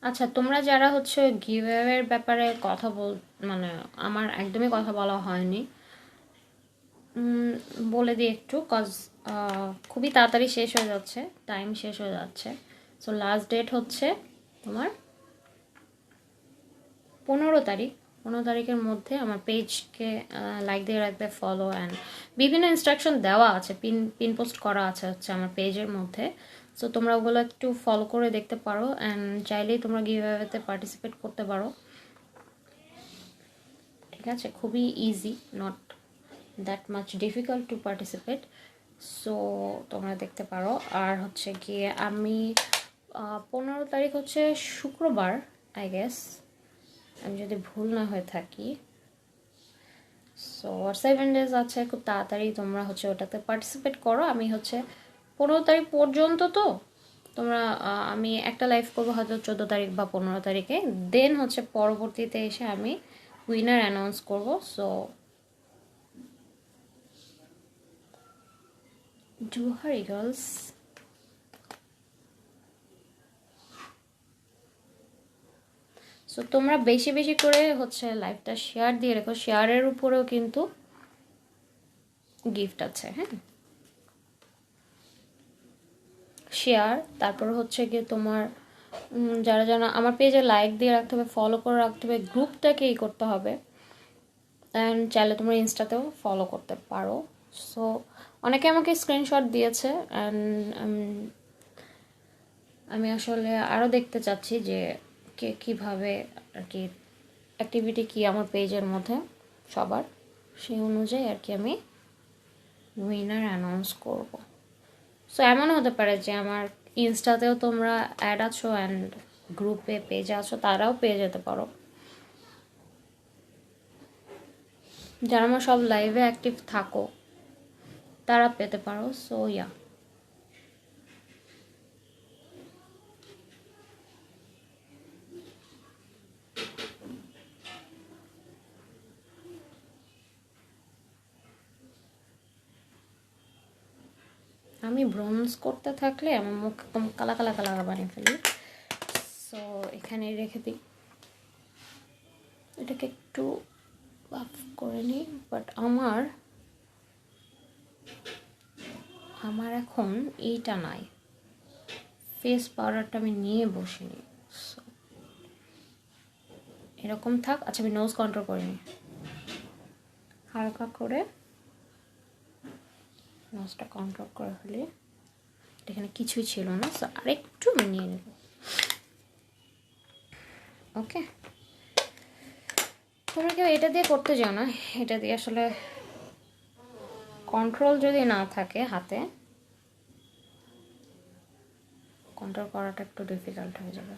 আচ্ছা, তোমরা যারা হচ্ছে গিভঅ্যাওয়ের ব্যাপারে কথা মানে আমার একদমই কথা বলা হয়নি, বলে দিই একটু, কজ খুবই তাড়াতাড়ি শেষ হয়ে যাচ্ছে, টাইম শেষ হয়ে যাচ্ছে। সো লাস্ট ডেট হচ্ছে তোমার 15 তারিখ। 15 তারিখের মধ্যে আমার পেজকে লাইক দিয়ে রাখবে, ফলো, অ্যান্ড বিভিন্ন ইনস্ট্রাকশন দেওয়া আছে, পিন পোস্ট করা আছে হচ্ছে আমার পেজের মধ্যে। সো তোমরা ওগুলো একটু ফলো করে দেখতে পারো, অ্যান্ড চাইলেই তোমরা গিভঅ্যাওয়েতে পার্টিসিপেট করতে পারো, ঠিক আছে। খুবই easy, not that much difficult to participate. So তোমরা দেখতে পারো। আর হচ্ছে গিয়ে আমি 15 তারিখ হচ্ছে শুক্রবার, আই গেস, আমি যদি ভুল না হয়ে থাকি। সো 7 days আছে, খুব তাড়াতাড়ি তোমরা হচ্ছে ওটাতে পার্টিসিপেট করো। আমি হচ্ছে 15 তারিখ পর্যন্ত, তো তোমরা আমি একটা লাইভ করবো হয়তো 14 তারিখ বা 15 তারিখে, দেন হচ্ছে পরবর্তীতে এসে আমি উইনার অ্যানাউন্স করবো। সো জুহারি গার্লস, সো তোমরা বেশি বেশি করে হচ্ছে লাইভটা শেয়ার দিয়ে রেখো, শেয়ারের উপরেও কিন্তু গিফট আছে। হ্যাঁ, শেয়ার, তারপর হচ্ছে গিয়ে তোমার যারা যারা আমার পেজে লাইক দিয়ে রাখতে হবে, ফলো করে রাখতে হবে, গ্রুপটাকেই করতে হবে। অ্যান্ড চাইলে তোমরা ইনস্টাতেও ফলো করতে পারো। সো অনেকে আমাকে স্ক্রিনশট দিয়েছে, অ্যান্ড আমি আসলে আরও দেখতে চাচ্ছি যে কে কীভাবে আর কি অ্যাক্টিভিটি কী আমার পেজের মধ্যে সবার, সেই অনুযায়ী আর কি আমি উইনার অ্যানাউন্স করব। সো এমনও হতে পারে যে আমার ইনস্টাতেও তোমরা অ্যাড আছো অ্যান্ড গ্রুপে পেজে আছো, তারাও পেয়ে যেতে পারো। যারা আমার সব লাইভে অ্যাক্টিভ থাকো তারা পেতে পারো। সো ইয়া, আমি ব্রোঞ্জ করতে থাকলে আমার মুখ একদম কালা কালা কালা বানিয়ে ফেলি। সো এখানে রেখে দিই, এটাকে একটু বাফ করে নিই। বাট আমার এখন এইটা নাই, ফেস পাউডারটা আমি নিয়ে বসিনি। সো এরকম থাক। আচ্ছা, আমি নোজ কন্ট্রোল করে নিই, হালকা করে নোজটা কন্ট্রোল করে ফেলি। এখানে কিছুই ছিল না, সো আরেকটু আমি নিয়ে নেব। ওকে, তোমরা কেউ এটা দিয়ে করতে যাও না, এটা দিয়ে আসলে কন্ট্রোল যদি না থাকে হাতে, কন্ট্রোল করাটা একটু ডিফিকাল্ট হয়ে যাবে।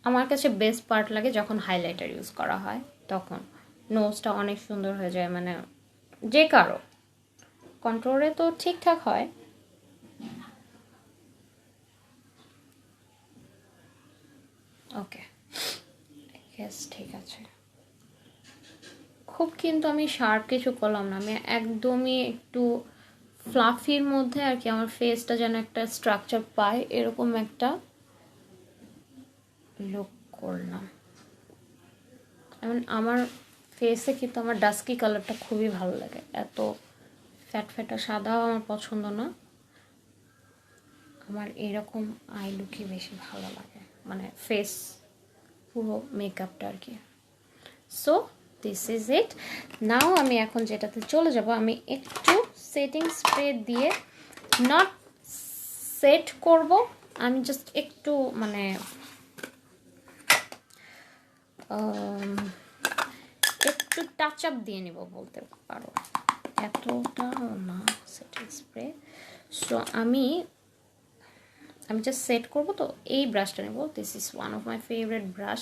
আমার কাছে বেস্ট পার্ট লাগে যখন হাইলাইটার ইউজ করা হয়, তখন নোজটা অনেক সুন্দর হয়ে যায়। মানে যে কারো কন্ট্রোলে তো ঠিকঠাক হয়, ওকে ঠিক আছে। খুব কিন্তু আমি শার্প কিছু করলাম না, আমি একদমই একটু ফ্লাফির মধ্যে আর কি, আমার ফেসটা যেন একটা স্ট্রাকচার পায় এরকম একটা লুক করলাম। আমার ফেসে কিন্তু আমার ডাস্কি কালারটা খুবই ভালো লাগে, এত ফ্যাট ফ্যাটা সাদাও আমার পছন্দ না, আমার এরকম আই লুকই বেশি ভালো লাগে, মানে ফেস পুরো মেকআপটা আর কি। So this is it. Now আমি এখন যেটাতে চলে যাব, আমি একটু সেটিং স্প্রে দিয়ে নট সেট করব, আমি জাস্ট একটু মানে একটু টাচ আপ দিয়ে নিব বলতে পারো, এতটাও না সেটিং স্প্রে। সো আমি জাস্ট সেট করবো, তো এই ব্রাশটা নেব। This is one of my favourite brush.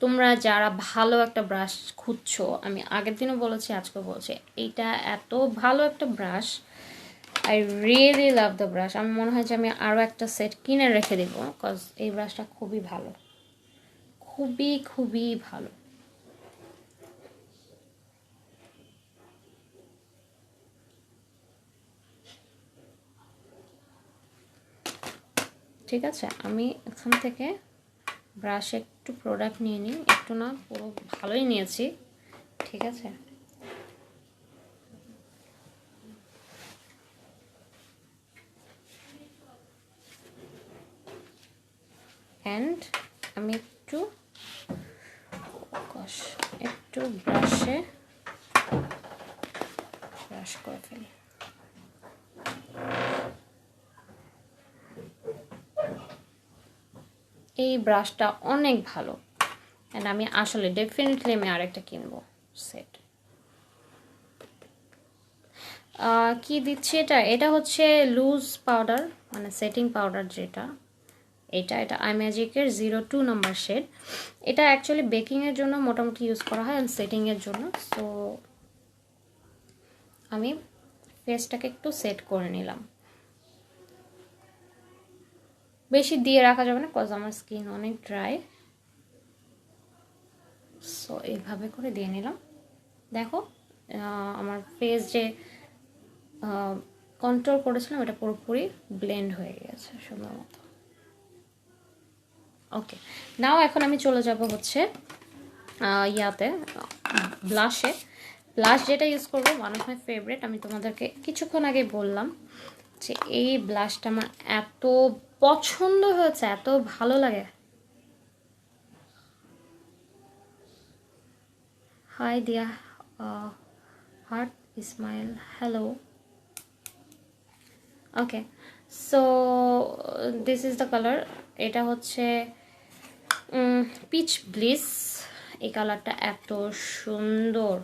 তোমরা যারা ভালো একটা ব্রাশ খুঁজছো, আমি আগের দিনও বলেছি, আজকেও বলছি, এইটা এত ভালো একটা brush, I really love the brush. আমি মনে হয় যে আমি আরও একটা সেট কিনে রেখে দেবো, বিকজ এই ব্রাশটা খুবই ভালো, খুবই খুবই ভালো। ঠিক আছে, আমি এখান থেকে ব্রাশে একটু প্রোডাক্ট নিয়ে নিই, একটু না পুরো ভালোই নিয়েছি। ঠিক আছে, অ্যান্ড আমি একটু ব্রাশে ব্রাশ করে ফেলি। এই ব্রাশটা অনেক ভালো, অ্যান্ড আমি আসলে ডেফিনেটলি আমি আরেকটা কিনবো সেট। কি দিচ্ছি এটা, এটা হচ্ছে লুজ পাউডার, মানে সেটিং পাউডার যেটা, এটা আইম্যাজিকের 02 নাম্বার শেড। এটা অ্যাকচুয়ালি বেকিংয়ের জন্য মোটামুটি ইউজ করা হয়, অ্যান্ড সেটিংয়ের জন্য। সো আমি ফেসটাকে একটু সেট করে নিলাম। বেশি দিয়ে রাখা যাবে না, কজ আমার স্কিন অনেক ড্রাই। সো এইভাবে করে দিয়ে নিলাম। দেখো আমার ফেস যে কন্ট্রোল করেছিলাম এটা পুরোপুরি ব্লেন্ড হয়ে গেছে সুন্দর মতো। ওকে, নাও এখন আমি চলে যাব হচ্ছে ইয়াতে, ব্লাশে। ব্লাশ যেটা ইউজ করবো, ওয়ান অফ মাই ফেভারিট, আমি তোমাদেরকে কিছুক্ষণ আগে বললাম যে এই ব্লাশটা আমার এত পছন্দ হয়েছে, এত ভালো লাগে। হাই দিয়া, heart smile, hello. Okay, so this is the colour. এটা হচ্ছে পিচ ব্লিস। এই কালারটা এত সুন্দর,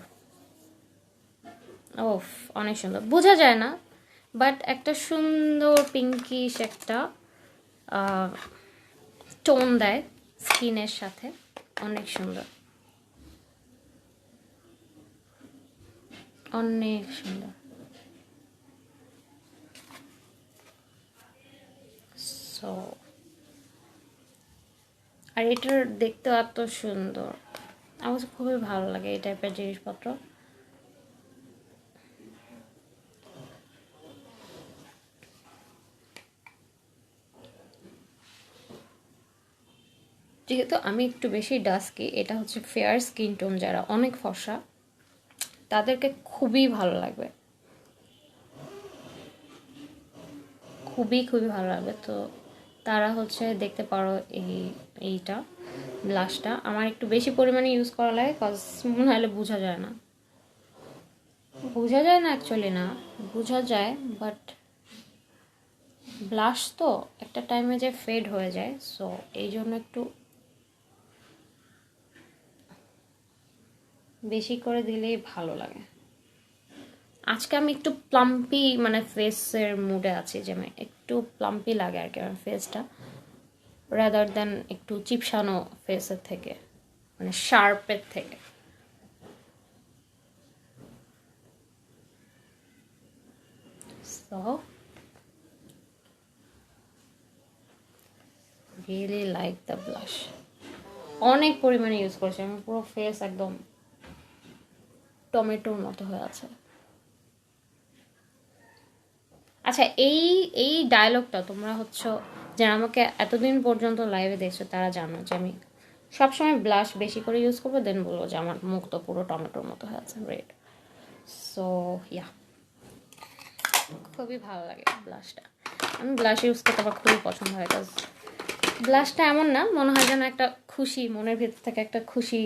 ওফ অনেক সুন্দর, বোঝা যায় না বাট একটা সুন্দর পিঙ্কিশ একটা টোন দেয় স্কিনের সাথে, অনেক সুন্দর, অনেক সুন্দর। সো আর এটার দেখতেও এত সুন্দর, আমার খুবই ভালো লাগে এই টাইপের জিনিসপত্র। যেহেতু আমি একটু বেশি ডাস্কি, এটা হচ্ছে ফেয়ার স্কিন টোন, যারা অনেক ফর্সা তাদেরকে খুবই ভালো লাগবে, খুবই খুবই ভালো লাগবে। তো তারা হচ্ছে দেখতে পারো এইটা ব্লাশটা আমার একটু বেশি পরিমাণে ইউজ করা লাগে, কজ মনে হলে বোঝা যায় না, বোঝা যায় না অ্যাকচুয়ালি, না বোঝা যায় বাট ব্লাশ তো একটা টাইমে যে ফেড হয়ে যায়, সো এই জন্য একটু বেশি করে দিলেই ভালো লাগে। আজকে আমি একটু প্লাম্পি মানে ফেসের মুডে আছি, যে আমি একটু প্লাম্পি লাগে আর কি আমার ফেসটা, রাদার দেন একটু চিপসানো ফেসের থেকে, মানে শার্পের থেকে। So really like the blush, অনেক পরিমাণে ইউজ করেছি আমি, পুরো ফেস একদম টমেটোর মতো হয়ে আছে। আচ্ছা, এই এই ডায়লগটা তোমরা হচ্ছে যারা আমাকে এতদিন পর্যন্ত লাইভে দেখছো তারা জানো যে আমি সবসময় ব্লাশ বেশি করে ইউজ করবো, দেন বলবো যে আমার মুখ তো পুরো টমেটোর মতো হয়ে আছে, রেড। সো ইয়া, খুবই ভালো লাগে ব্লাশটা, আমি ব্লাশ ইউজ করতে আমার খুবই পছন্দ হয়, কাজ ব্লাশটা এমন না, মনে হয় যেন একটা খুশি, মনের ভিতর থেকে একটা খুশি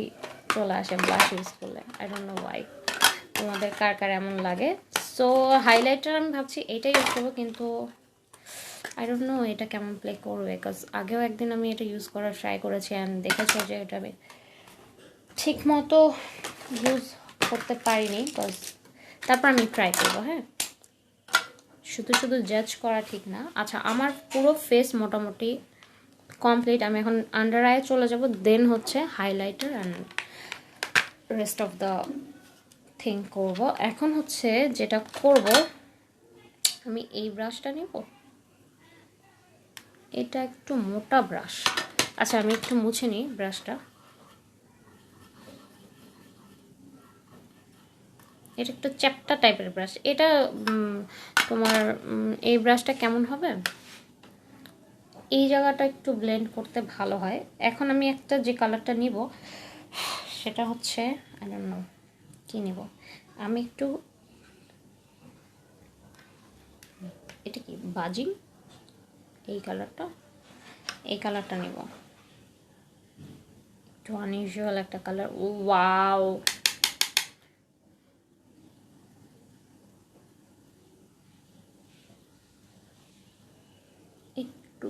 চলে আসে ব্লাশ ইউজ করলে। আই ডোন্ট নো ওয়াই, তোমাদের কার কার এমন লাগে। সো হাইলাইটার আমি ভাবছি এইটাই ইউজ করবো, কিন্তু আই ডোন্ট নো এটা কেমন প্লে করবে, বিকজ আগেও একদিন আমি এটা ইউজ করার ট্রাই করেছি অ্যান্ড দেখেছি যে এটা আমি ঠিক মতো ইউজ করতে পারিনি, বিকজ তারপর আমি ট্রাই করবো। হ্যাঁ, শুধু শুধু জাজ করা ঠিক না। আচ্ছা, আমার পুরো ফেস মোটামুটি কমপ্লিট, আমি এখন আন্ডার আয়ে চলে যাব, দেন হচ্ছে highlighter and rest of the thing করব। এখন হচ্ছে যেটা করব, আমি এই ব্রাশটা নিব, এটা একটু মোটা ব্রাশ। আচ্ছা, আমি একটু মুছে নিই ব্রাশটা, এটা একটু চ্যাপ্টা টাইপের ব্রাশ। এটা তোমার এই ব্রাশটা কেমন হবে, এই জায়গাটা একটু ব্লেন্ড করতে ভালো হয়। এখন আমি একটা যে কালারটা নিব সেটা হচ্ছে, আই ডোন্ট নো কী নিব, আমি একটু, এটা কি বাজিং, এই কালারটা, এই কালারটা নিব, একটু আনইউজুয়াল একটা কালার। ওয়াও, একটু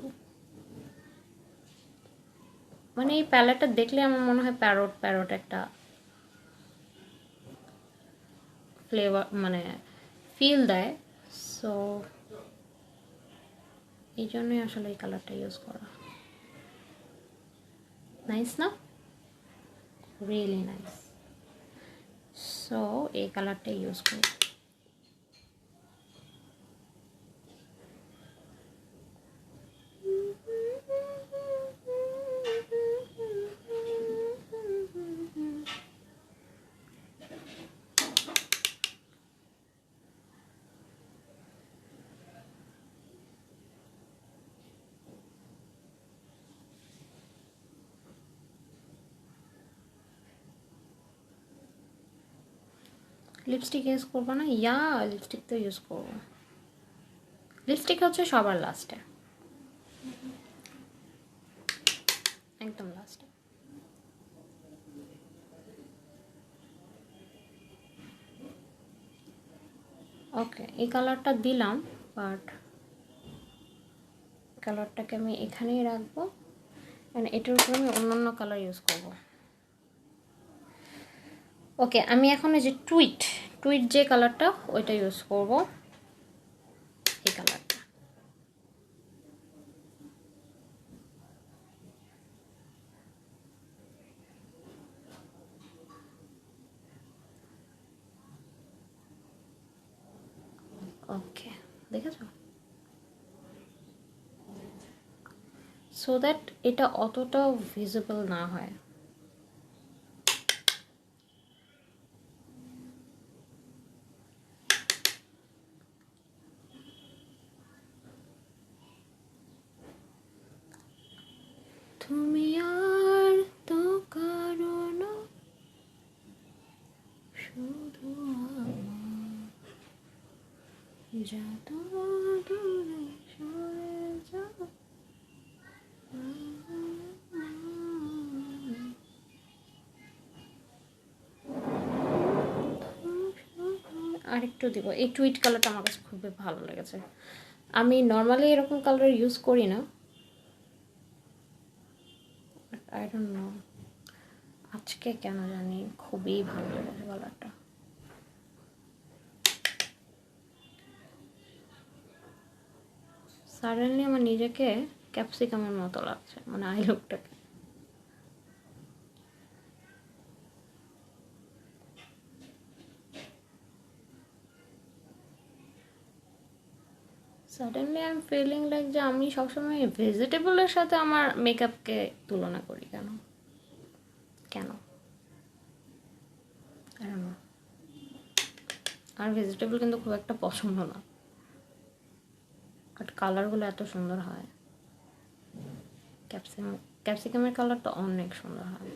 মানে এই প্যালেটটা দেখলে আমার মনে হয় প্যারট প্যারট একটা ফ্লেভার মানে ফিল দেয়। সো এই জন্যই আসলে এই কালারটা ইউজ করা। নাইস না? Really nice. সো এই কালারটা ইউজ করি। লিপস্টিক ইউজ করবো না? লিপস্টিক তো ইউজ করবো। লিপস্টিক হচ্ছে সবার লাস্টে, একদম লাস্টে। ওকে, এই কালারটা দিলাম, বাট কালারটাকে আমি এখানেই রাখবো। এটার উপরে আমি অন্য কালার ইউজ করব। ওকে, আমি এখন এই যে টুইট যে কালারটা ওইটা ইউজ করব, এই কালারটা। ওকে, দেখেছো? সো দ্যাট এটা অতটাও ভিজিবল না হয়। তুমি আর তো কারণ শুধু যত দূরে সরে যাও। আরেকটু দিব। এই টুইট কালারটা আমার কাছে খুবই ভালো লেগেছে। আমি নর্মালি এরকম কালার ইউজ করি না, আই ডোন্ট নো আজকে কেন জানি খুবই ভালো লেগেছে কালারটা। সাডেনলি আমার নিজেকে ক্যাপসিকামের মতো লাগছে, মানে আই লুকটাকে। Suddenly I am feeling like যে আমি সবসময় ভেজিটেবলের সাথে আমার মেকআপকে তুলনা করি। কেন কেন I don't know। R vegetable কিন্তু খুব একটা পছন্দ না, বাট কালারগুলো এত সুন্দর হয়। ক্যাপসিকামের কালারটা অনেক সুন্দর হয়।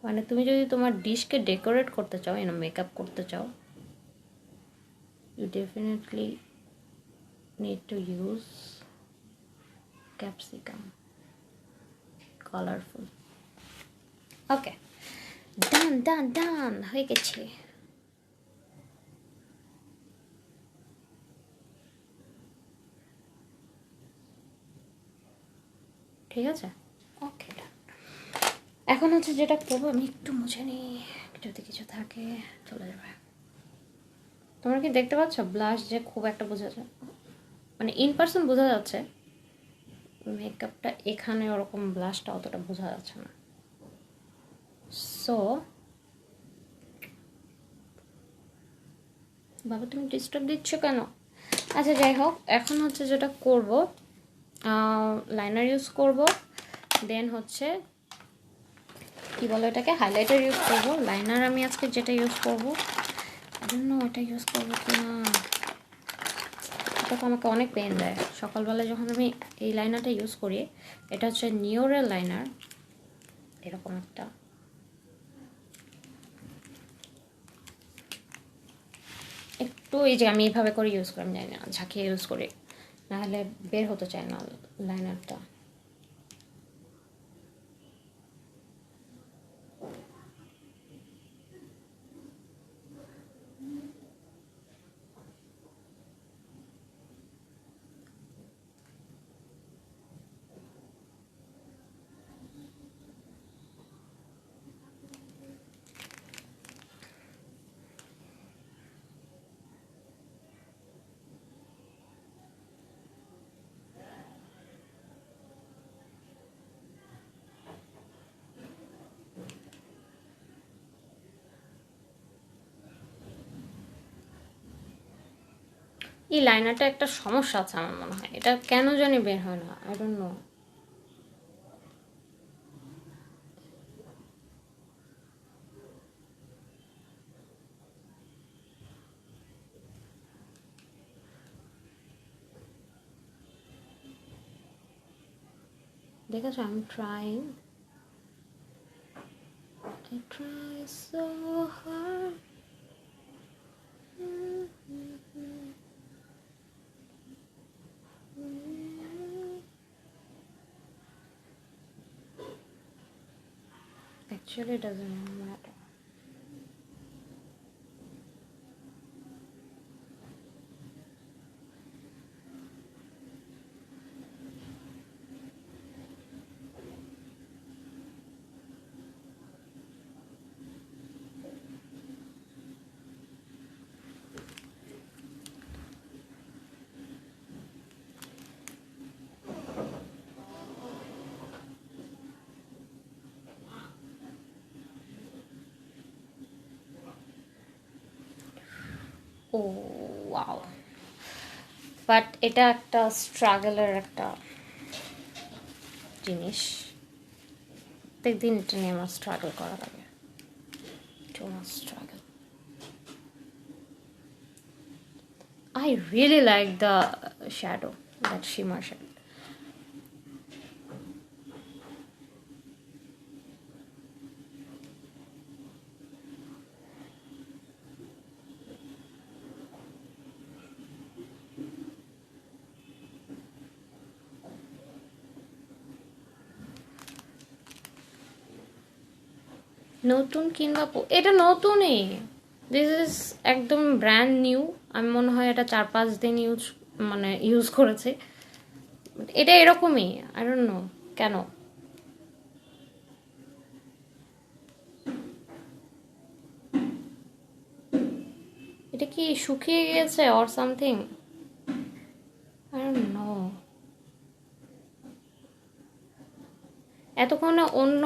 মানে তুমি যদি তোমার ডিশকে ডেকোরেট করতে চাও, মেকআপ করতে চাও, you definitely need to use capsicum, colorful। ওকে, ডান হয়ে গেছে। ঠিক আছে, ওকে। এখন হচ্ছে যেটা করবো, আমি একটু মুছে নিই, যদি কিছু থাকে চলে যাবে। তোমরা কি দেখতে পাচ্ছ ব্লাশ যে খুব একটা বোঝা যায়, মানে ইন পার্সন বোঝা যাচ্ছে, মেকআপটা এখানে ওরকম ব্লাশটা অতটা বোঝা যাচ্ছে না। সো বাবা তুমি ডিস্টার্ব দিচ্ছ কেন? আচ্ছা যাই হোক, এখন হচ্ছে যেটা করব, লাইনার ইউজ করব, দেন হচ্ছে কি বলে এটাকে, হাইলাইটার ইউজ করব। লাইনার আমি আজকে যেটা ইউজ করব, জন্য ওটা ইউজ করবো কি না, এটা তো আমাকে অনেক পেন দেয়। সকালবেলা যখন আমি এই লাইনারটা ইউজ করি, এটা হচ্ছে নিওরের লাইনার, এরকম একটা। একটু এই যে আমি এইভাবে করে ইউজ করি, আমি জানি না, ঝাঁকিয়ে ইউজ করি, নাহলে বের হতে চায় না লাইনারটা। এই লাইনারটা একটা সমস্যা আছে আমার মনে হয়, এটা কেন জানি বের হয় না, আই ডোন্ট নো। দেখেছো, I am trying, I try so hard. Actually, it doesn't matter. Oh wow, but এটা একটা স্ট্রাগলের একটা জিনিস, প্রত্যেকদিন এটা নিয়ে আমার স্ট্রাগল করা লাগে, too much struggle. I really like the shadow, that shimmer shadow. নতুন কিংবা এটা নতুনই, দিস ইজ একদম ব্র্যান্ড নিউ। আমি মনে হয় এটা 4-5 দিন ইউজ করেছি, এটা এরকমই, আই ডোন্ট নো কেন। এটা কি শুকিয়ে গিয়েছে or something, I don't no. এতক্ষণে অন্য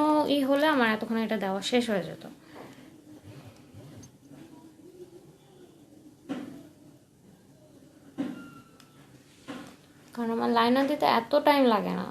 হলে আমার এতক্ষণে এটা দেওয়া শেষ হয়ে যেত। কারণ আমার লাইনার দিতে এত টাইম লাগে না।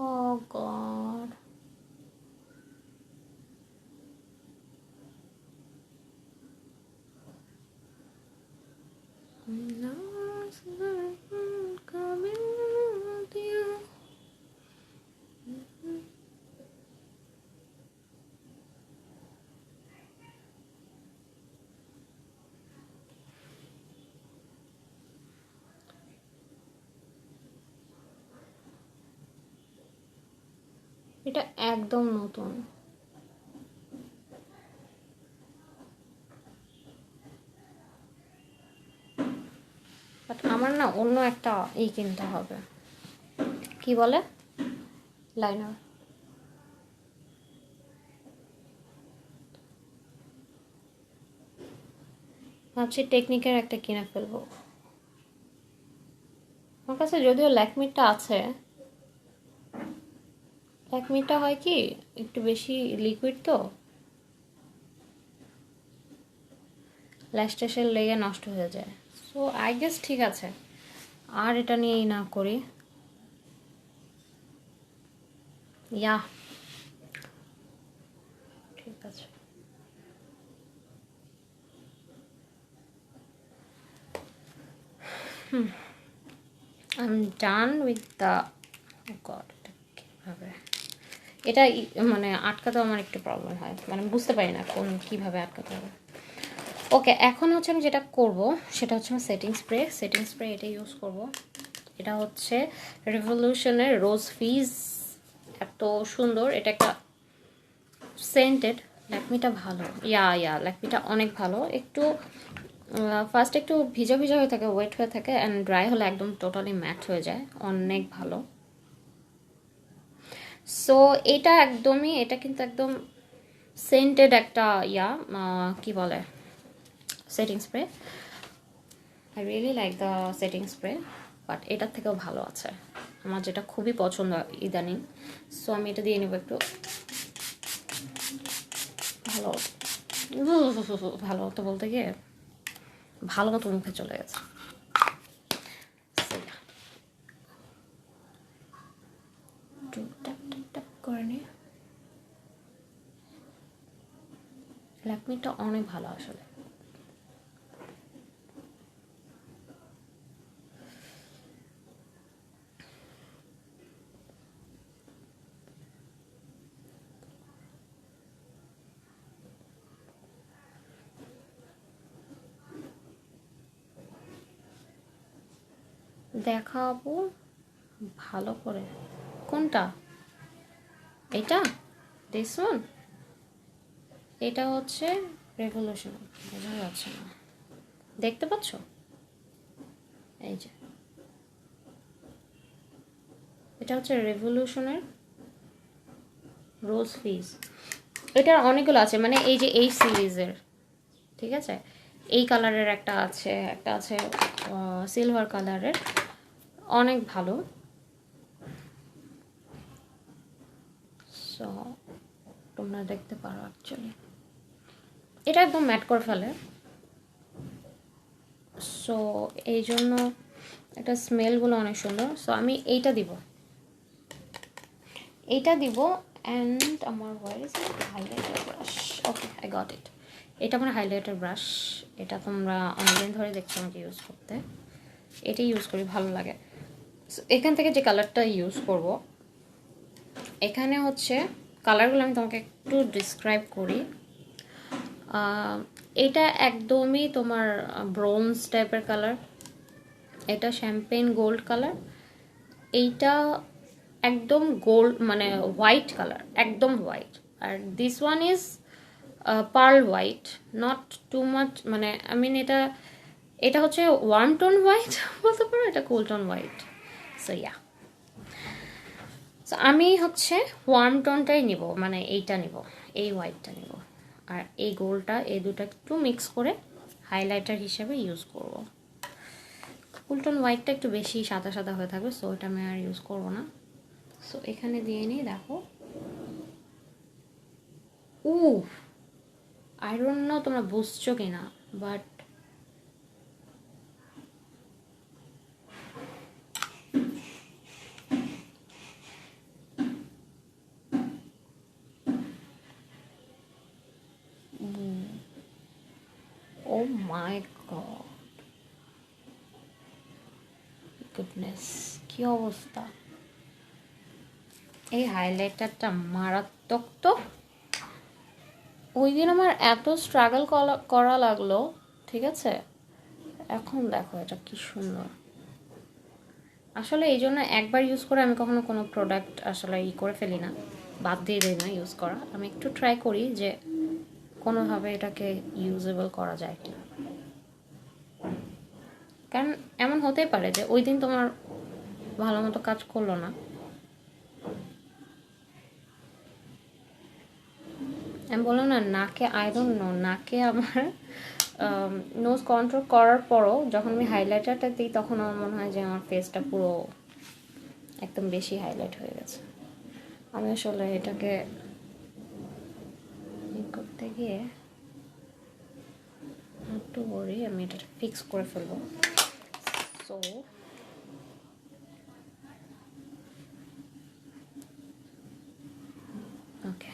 Oh God. Coming with you. এটা একদম নতুন। বাট আমার না অন্য একটা কিনতে হবে, কি বলে, লাইনার। ভাবছি টেকনিকের একটা কিনে ফেলবো। আমার কাছে যদিও ল্যাকমিটা আছে, ল্যাকমিটা হয় কি একটু বেশি লিকুইড, তো ল্যাশটেসের লেগে নষ্ট হয়ে যায়। সো আই গেস ঠিক আছে, আর এটা নিয়েই না করি। ইয়া ঠিক আছে। I'm done with the God, এটা কীভাবে এটা আটকাতে আমার একটু প্রবলেম হয়, বুঝতে পারি না কীভাবে আটকাতে হবে। ওকে, এখন হচ্ছে আমি যেটা করব সেটা হচ্ছে আমার সেটিং স্প্রে এটা ইউজ করব। এটা হচ্ছে রেভলিউশনের রোজ ফিজ, এত সুন্দর, এটা একটা সেন্টেড। ল্যাকমিটা ভালো, ল্যাকমিটা অনেক ভালো, একটু ফার্স্ট একটু ভিজা ভিজা হয়ে থাকে, ওয়েট হয়ে থাকে, অ্যান্ড ড্রাই হলে একদম টোটালি ম্যাট হয়ে যায়, অনেক ভালো। সো এটা কিন্তু একদম সেন্টেড একটা কি বলে, setting spray. I really like the setting spray, but এটার থেকেও ভালো আছে আমার, যেটা খুবই পছন্দ ইদানিং। সো আমি এটা দিয়ে নেব একটু। ভালো ভালো তো বলতে গিয়ে ভালো মতো মুখে চলে গেছে। করে নি, ল্যাকমিটা অনেক ভালো আসলে। দেখাবো ভালো করে। কোনটা? এটা, দিস ওয়ান। এটা হচ্ছে রেভলিউশন, বোঝা যাচ্ছে না, দেখতে পাচ্ছ? এই যে এটা হচ্ছে রেভলিউশনের রোজ ফিজ। এটার অনেকগুলো আছে, মানে এই যে এই সিরিজের, ঠিক আছে, এই কালারের একটা আছে সিলভার কালারের, অনেক ভালো। সো তোমরা দেখতে পারো, অ্যাকচুয়ালি এটা একদম ম্যাট করে ফেলে। সো এই জন্য এটা স্মেলগুলো অনেক সুন্দর। সো আমি এইটা দিব অ্যান্ড আমার highlighter brush. Okay, I got it. এটা আমার হাইলাইটার ব্রাশ। এটা তোমরা অনেকদিন ধরে দেখছো আমাকে ইউজ করতে, এটাই ইউজ করি, ভালো লাগে। এখান থেকে যে কালারটা ইউজ করব, এখানে হচ্ছে কালারগুলো আমি তোমাকে একটু ডিসক্রাইব করি। এটা একদমই তোমার ব্রোঞ্জ টাইপের কালার, এটা শ্যাম্পেন গোল্ড কালার, এইটা একদম গোল্ড মানে হোয়াইট কালার, একদম হোয়াইট। আর this one is pearl white, not too much, মানে আই মিন এটা হচ্ছে ওয়ার্ম টোন হোয়াইট বলতে পারো, এটা cool tone white. So yeah, so আমি হচ্ছে ওয়ার্ম টোনটাই নিব, মানে এইটা নিব, এই হোয়াইটটা নিব, আর এই গোল্ডটা, এই দুটো একটু মিক্স করে হাইলাইটার হিসেবে ইউজ করব। কুল টোন হোয়াইটটা একটু বেশি সাদা সাদা হয়ে থাকবে, সো এটা আমি আর ইউজ করব না। সো এখানে দিয়ে নিই, দেখো। আই ডোন্ট নো তোমরা বুঝছো কিনা, but oh my god, goodness, কি অবস্থা! এই হাইলাইটারটা মারাত্মক তো। ওই দিন আমার এত স্ট্রাগল করা লাগলো, ঠিক আছে, এখন দেখো এটা কি সুন্দর। আসলে এই জন্য একবার ইউজ করে আমি কখনো কোনো প্রোডাক্ট আসলে করে ফেলি না, বাদ দিয়ে দিই না ইউজ করা। আমি একটু ট্রাই করি যে কোনোভাবে এটাকে ইউজেবল করা যায় কিনা, কারণ এমন হতেই পারে যে ওই দিন তোমার ভালো মতো কাজ করলো না। আমি বললাম না, নাকে আই ডোন্ট নো, নাকে আমার নোজ কন্ট্রোল করার পরও যখন আমি হাইলাইটারটা দিই, তখন আমার মনে হয় যে আমার ফেসটা পুরো একদম বেশি হাইলাইট হয়ে গেছে। আমি আসলে এটাকে করতে গিয়ে একটু বলি, আমি এটা ফিক্স করে ফেলবো। So okay,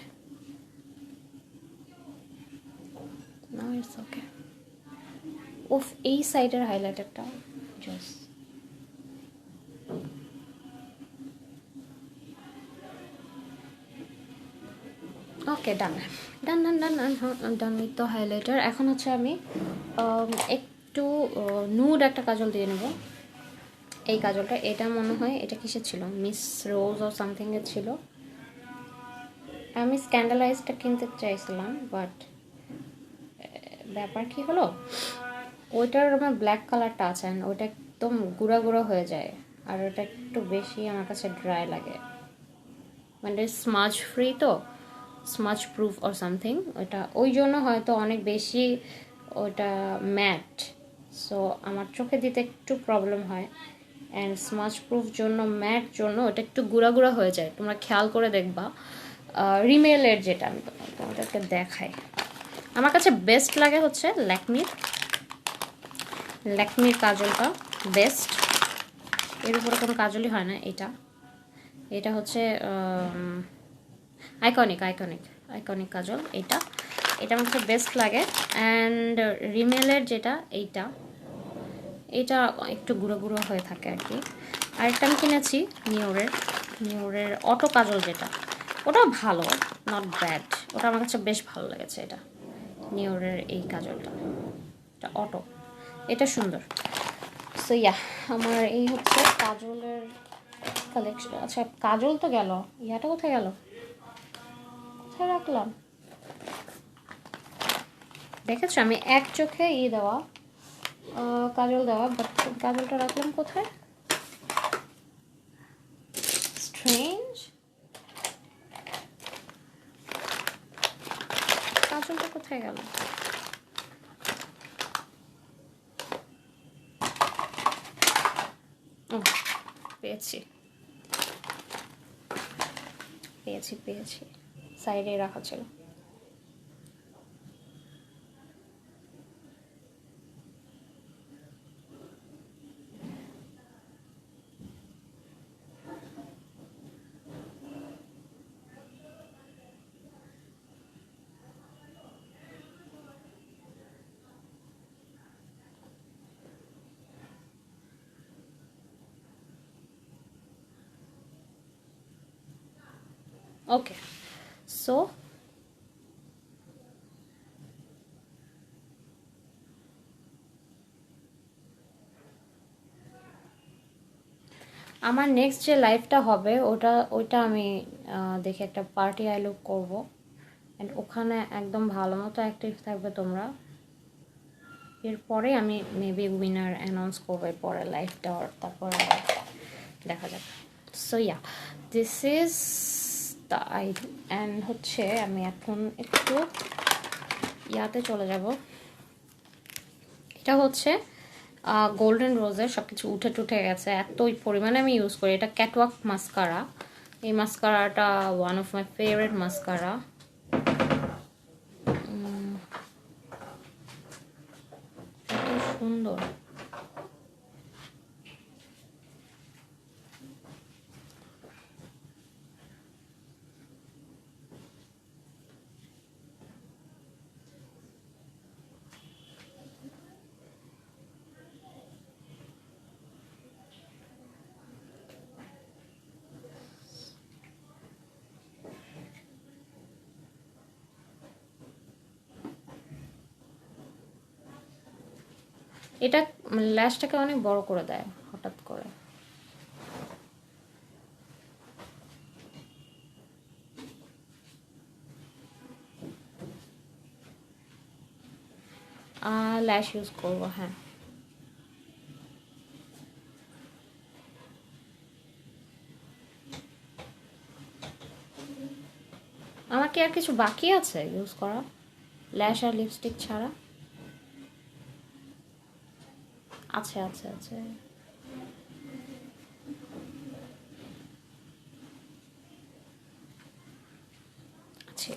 now it's okay. উফ, এই সাইডের হাইলাইটারটা just okay, done done done done done with the highlighter. এখন হচ্ছে আমি একটু নুড একটা কাজল দিয়ে নেব। এই কাজলটা, এটা মনে হয় এটা কিসের ছিল, মিস রোজ ও সামথিং এর ছিল। আমি স্ক্যান্ডালাইজটা কিনতে চাইছিলাম, বাট ব্যাপার কি হলো, ওইটার আমার ব্ল্যাক কালারটা আছে অ্যান্ড ওইটা একদম গুঁড়া গুঁড়া হয়ে যায়, আর ওটা একটু বেশি আমার কাছে ড্রাই লাগে, মানে স্মাজ ফ্রি তো, স্মাজ প্রুফ অর সামথিং, ওইটা ওই জন্য হয়তো অনেক বেশি ওটা ম্যাট, সো আমার চোখে দিতে একটু প্রবলেম হয়। অ্যান্ড স্মাজ প্রুফ জন্য, ম্যাট জন্য ওটা একটু গুঁড়া গুঁড়া হয়ে যায়, তোমরা খেয়াল করে দেখবা। রিমেলের যেটা আমি তোমাদেরকে দেখাই, আমার কাছে বেস্ট লাগে হচ্ছে ল্যাকমির কাজলটা বেস্ট, এর উপরে কোনো কাজলই হয় না। এটা হচ্ছে আইকনিক কাজল, এটা আমার কাছে বেস্ট লাগে। অ্যান্ড রিমেলের যেটা এটা একটু গুঁড়ো গুঁড়ো হয়ে থাকে আর কি। আরেকটা আমি কিনেছি নিওরের অটো কাজল, যেটা ওটা ভালো, নট ব্যাড, ওটা আমার কাছে বেশ ভালো লেগেছে। এটা নিওরের এই কাজলটা, এটা অটো, এটা সুন্দর। সো আমার এই হচ্ছে কাজলের কালেকশন। আচ্ছা, কাজল তো গেল, ইয়াটা কোথায় গেল, কোথায় রাখলাম? দেখেছো আমি এক চোখে দেওয়া কাজল দেওয়া, বাট কাজলটা রাখলাম কোথায়? স্ট্রেঞ্জ, কাজলটা কোথায় গেল? পেয়েছি সাইডে রাখা ছিল। ওকে, সো আমার নেক্সট যে লাইভটা হবে ওইটা আমি দেখে একটা পার্টি আইলুক করব, অ্যান্ড ওখানে একদম ভালো মতো অ্যাক্টিভ থাকবে তোমরা। এরপরে আমি মেবি উইনার অ্যানাউন্স করবো পরে লাইভটা, তারপরে দেখা যাক। So this is the and হচ্ছে আমি এখন একটু ইয়াতে চলে যাব। এটা হচ্ছে গোল্ডেন রোজের, সব কিছু উঠে টুঠে গেছে, এতই পরিমাণে আমি ইউজ করি। এটা ক্যাটওয়াক মাস্কারা, এই মাস্কারাটা one of my favourite mascara. এত সুন্দর, এটা ল্যাশটাকে অনেক বড় করে দেয় হঠাৎ করে। ল্যাশ ইউজ করবো, হ্যাঁ। আমার কি আর কিছু বাকি আছে ইউজ করা ল্যাশ আর লিপস্টিক ছাড়া? আছে আছে আছে আছে।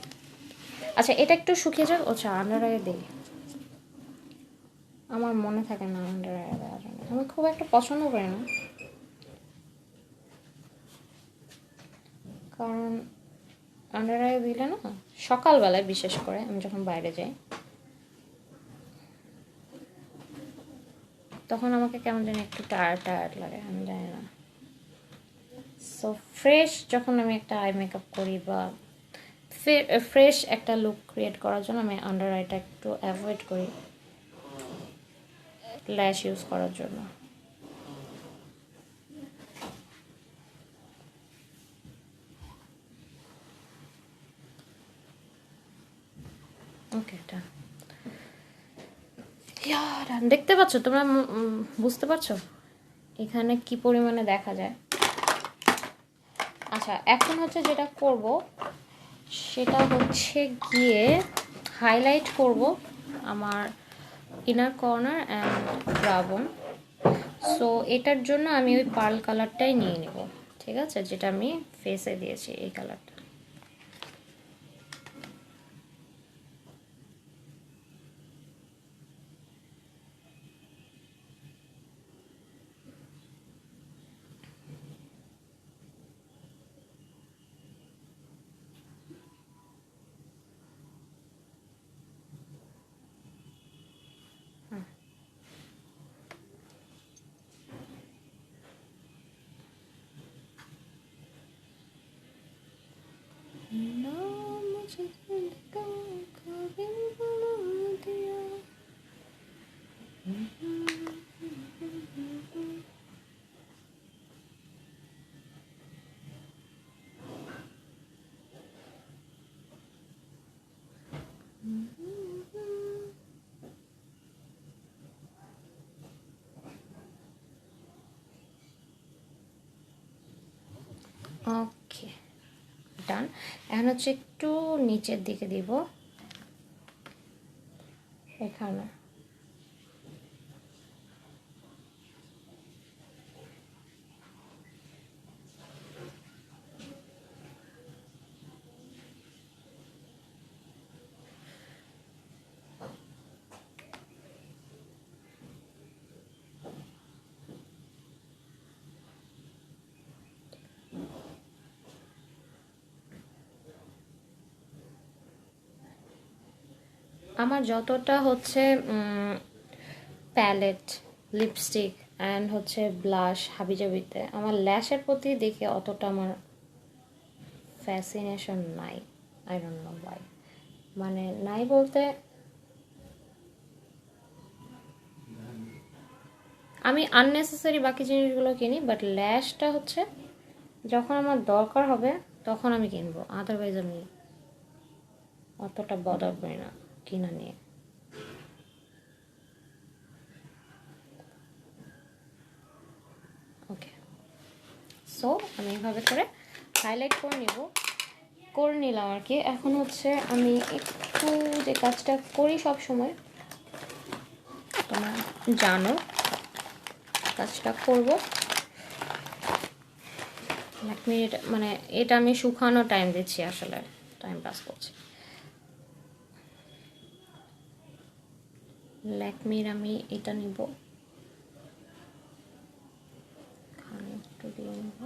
আচ্ছা, এটা একটু শুকিয়ে যাক। আচ্ছা, আন্ডার আই দিই, আমার মনে থাকে না আন্ডার আই দেওয়ার জন্য, আমি খুব একটা পছন্দ করি না, কারণ আন্ডার আই দিলে না সকালবেলায়, বিশেষ করে আমি যখন বাইরে যাই, তখন আমাকে কেমন জানি একটু টায়ার্ড লাগে, আমি জানি না। সো ফ্রেশ যখন আমি একটা আই মেকআপ করি বা ফ্রেশ একটা লুক ক্রিয়েট করার জন্য আমি আন্ডার আইটা একটু অ্যাভয়েড করি ল্যাশ ইউজ করার জন্য। ওকে, ডান। দেখতে পাচ্ছ তোমরা? বুঝতে পারছো এখানে কি পরিমাণে দেখা যায়? আচ্ছা, এখন হচ্ছে যেটা করব সেটা হচ্ছে গিয়ে হাইলাইট করব আমার inner corner and brown. So এটার জন্য আমি ওই পার্ল কালারটাই নিয়ে নেব, ঠিক আছে, যেটা আমি ফেসে দিয়েছি, এই কালারটা। ওকে, ডান। এখন হচ্ছে একটু নিচের দিকে দিব, এখানে। আমার যতটা হচ্ছে প্যালেট, লিপস্টিক অ্যান্ড হচ্ছে ব্লাশ হাবিজাবিতে, আমার ল্যাশের প্রতি দেখে অতটা আমার ফ্যাসিনেশন নাই। আই ডোন্ট নো ওয়াই, মানে নাই বলতে আমি আননেসেসারি বাকি জিনিসগুলো কিনি, বাট ল্যাশটা হচ্ছে যখন আমার দরকার হবে তখন আমি কিনবো, আদারওয়াইজ আমি অতটা বদার করি না কিনা নিয়ে। ওকে, সো আমি এইভাবে করে হাইলাইট করে নিলাম আর কি। এখন হচ্ছে আমি একটু যে কাজটা করি সব সময়, তোমরা জানো কাজটা করব 1 মিনিট, মানে এটা আমি শুকানো টাইম দিচ্ছি, আসলে টাইম পাস করছি। ল্যাকমির আমি এটা নিব, একটু দিয়ে নেব,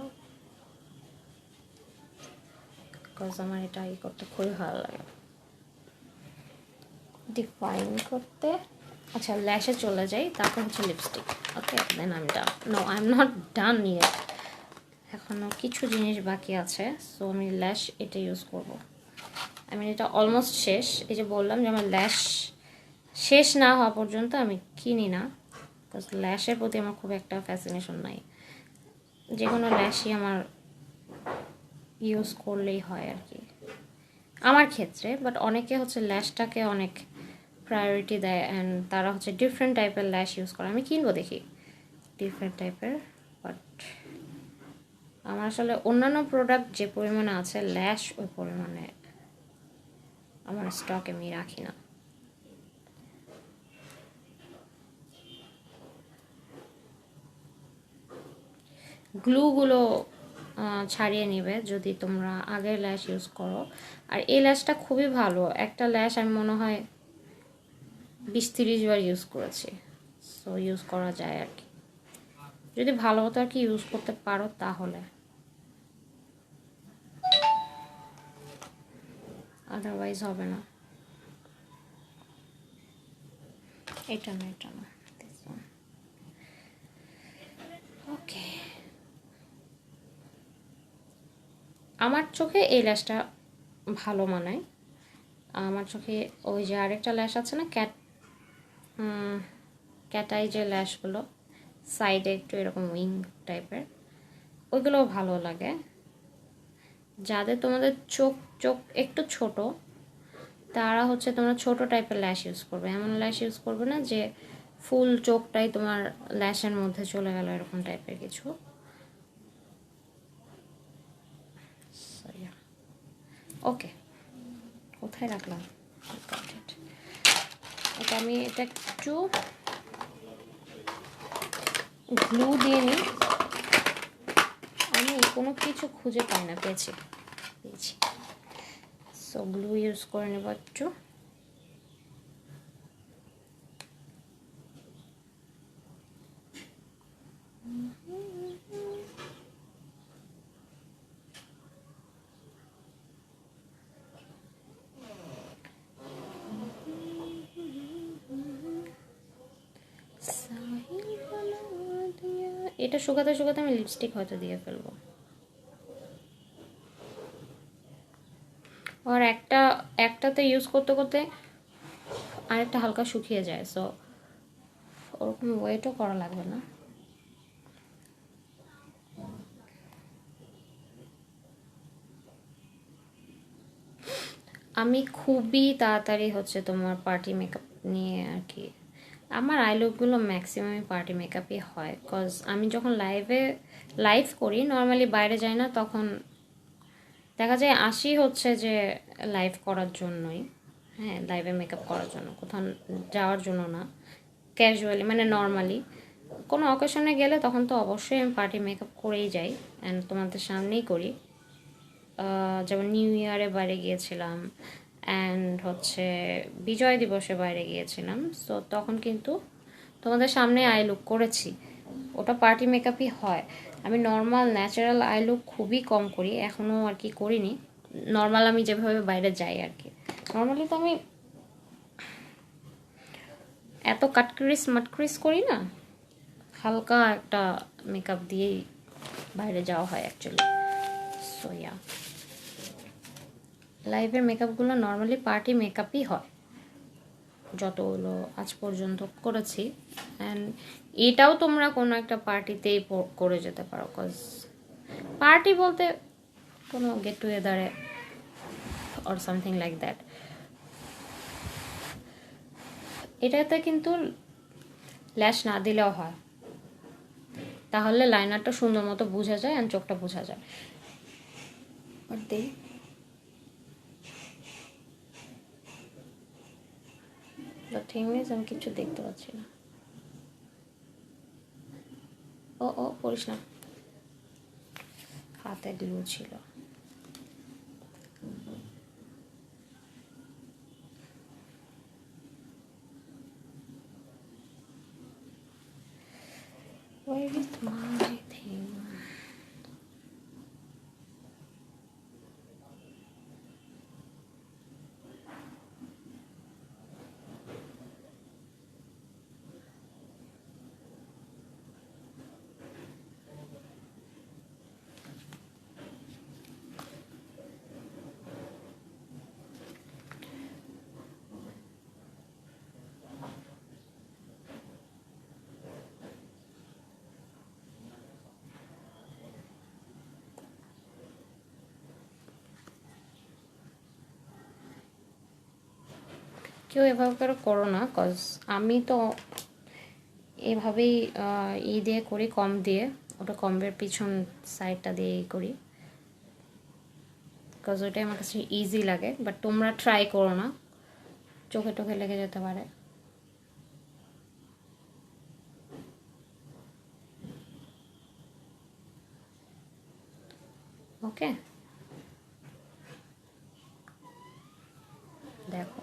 বিকজ আমার এটা করতে খুবই ভালো লাগে, ডিফাইন করতে। আচ্ছা, ল্যাশে চলে যাই, তারপর হচ্ছে lipstick. Okay, then I am done. No, I am not done yet, এখনও কিছু জিনিস বাকি আছে। সো আমি ল্যাশ এটা ইউজ করব। আমি এটা অলমোস্ট শেষ। এই যে বললাম যে আমার ল্যাশ শেষ না হওয়া পর্যন্ত আমি কিনি না, বিকজ ল্যাশের প্রতি আমার খুব একটা ফ্যাসিনেশন নাই। যে কোনো ল্যাশই আমার ইউজ করলেই হয় আর কি আমার ক্ষেত্রে। বাট অনেকে হচ্ছে ল্যাশটাকে অনেক প্রায়োরিটি দেয় অ্যান্ড তারা হচ্ছে ডিফারেন্ট টাইপের ল্যাশ ইউজ করে। আমি কিনবো দেখি ডিফারেন্ট টাইপের, বাট আমার আসলে অন্যান্য প্রোডাক্ট যে পরিমাণে আছে, ল্যাশ ওই পরিমাণে আমার স্টকে আমি রাখি না। গ্লুগুলো ছাড়িয়ে নেবে যদি তোমরা আগের ল্যাশ ইউজ করো। আর এই ল্যাশটা খুবই ভালো, একটা ল্যাশ আমি মনে হয় 20-30 বার ইউজ করেছি। সো ইউজ করা যায় আর কি, যদি ভালো মতো আর কি ইউজ করতে পারো তাহলে, আদারওয়াইজ হবে না। এটা না, এটা না, ওকে। আমার চোখে এই ল্যাশটা ভালো মানায়। আমার চোখে ওই যে আরেকটা ল্যাশ আছে না, ক্যাটাই যে ল্যাশগুলো সাইডে একটু এরকম উইং টাইপের, ওইগুলোও ভালো লাগে। যাদের তোমাদের চোখ চোখ একটু ছোট, তারা হচ্ছে তোমরা ছোট টাইপের ল্যাশ ইউজ করবে, এমন ল্যাশ ইউজ করবে না যে ফুল চোখটাই তোমার ল্যাশের মধ্যে চলে গেল, এরকম টাইপের কিছু। ওকে, কোথায় রাখলাম? ওকে, আমি এটা একটু গ্লু দিয়ে নিই। আমি কোনো কিছু খুঁজে পাই না, পেয়েছি। সো গ্লু ইউজ করে নেব একটু। এটা শুকাতে শুকাতে আমি লিপস্টিক হয়তো দিয়ে ফেলবো। আর একটাতে ইউজ করতে করতে আরেকটা হালকা শুকিয়ে যায়, সো ওরকম ওয়েটও করা লাগবে না। আমি খুবই তাড়াতাড়ি হচ্ছে তোমার পার্টি মেকআপ নিয়ে আর কি, আমার আই লুকগুলো ম্যাক্সিমামই পার্টি মেকআপই হয়। কজ আমি যখন লাইভ করি, নর্মালি বাইরে যাই না, তখন দেখা যায় আসি হচ্ছে যে লাইভ করার জন্যই। হ্যাঁ, লাইভে মেকআপ করার জন্য, কোথাও যাওয়ার জন্য না। ক্যাজুয়ালি মানে নর্মালি কোনো অকেশনে গেলে তখন তো অবশ্যই আমি পার্টি মেকআপ করেই যাই, অ্যান্ড তোমাদের সামনেই করি। যেমন নিউ ইয়ারে বাইরে গিয়েছিলাম, অ্যান্ড হচ্ছে বিজয় দিবসে বাইরে গিয়েছিলাম, সো তখন কিন্তু তোমাদের সামনে আই লুক করেছি, ওটা পার্টি মেকআপই হয়। আমি নর্মাল ন্যাচারাল আই লুক খুবই কম করি, এখনও আর কি করিনি। নর্মাল আমি যেভাবে বাইরে যাই আর কি, নর্মালি তো আমি এত কাটক্রিস মাটক্রিস করি না, হালকা একটা মেকআপ দিয়েই বাইরে যাওয়া হয় অ্যাকচুয়ালি। সো ইয়া, লাইভের মেকআপগুলো নর্মালি পার্টি মেকআপই হয় যতগুলো আজ পর্যন্ত করেছি। অ্যান্ড এটাও তোমরা কোনো একটা পার্টিতেই করে যেতে পারো, কজ পার্টি বলতে কোনো গেট টুগেদারে অর সামথিং লাইক দ্যাট। এটাতে কিন্তু ল্যাশ না দিলেও হয়, তাহলে লাইনারটা সুন্দর মতো বোঝা যায় অ্যান্ড চোখটা বোঝা যায়। বাট দেই থিং ইজ আমি কিছু দেখতে পাচ্ছি না। ও পড়িস না, হাতে গ্লু ছিল। Where is my thing? কেউ এভাবে করে করো না, কজ আমি তো এভাবেই দিয়ে করি, কম দিয়ে, ওটা কমের পিছন সাইডটা দিয়েই করি, কজ ওটাই আমার কাছে ইজি লাগে। বাট তোমরা ট্রাই করো না, চোখে টোখে লেগে যেতে পারে। ওকে, দেখো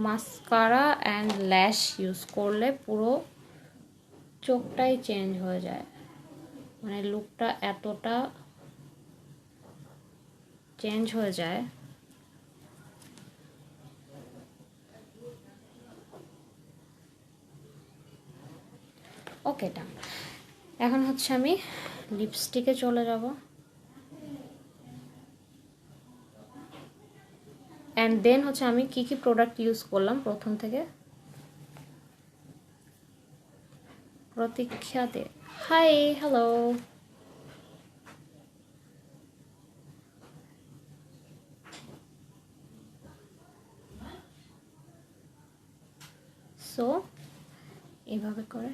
মাস্কারা অ্যান্ড ল্যাশ ইউজ করলে পুরো চোখটাই চেঞ্জ হয়ে যায়, মানে লুকটা এতটা চেঞ্জ হয়ে যায়। ওকে, ডান। এখন হচ্ছে আমি লিপস্টিকে চলে যাব, অ্যান্ড দেন হচ্ছে আমি কি কি প্রোডাক্ট ইউজ করলাম প্রথম থেকে। প্রতীক্ষা দে, হাই, হ্যালো। সো এইভাবে করে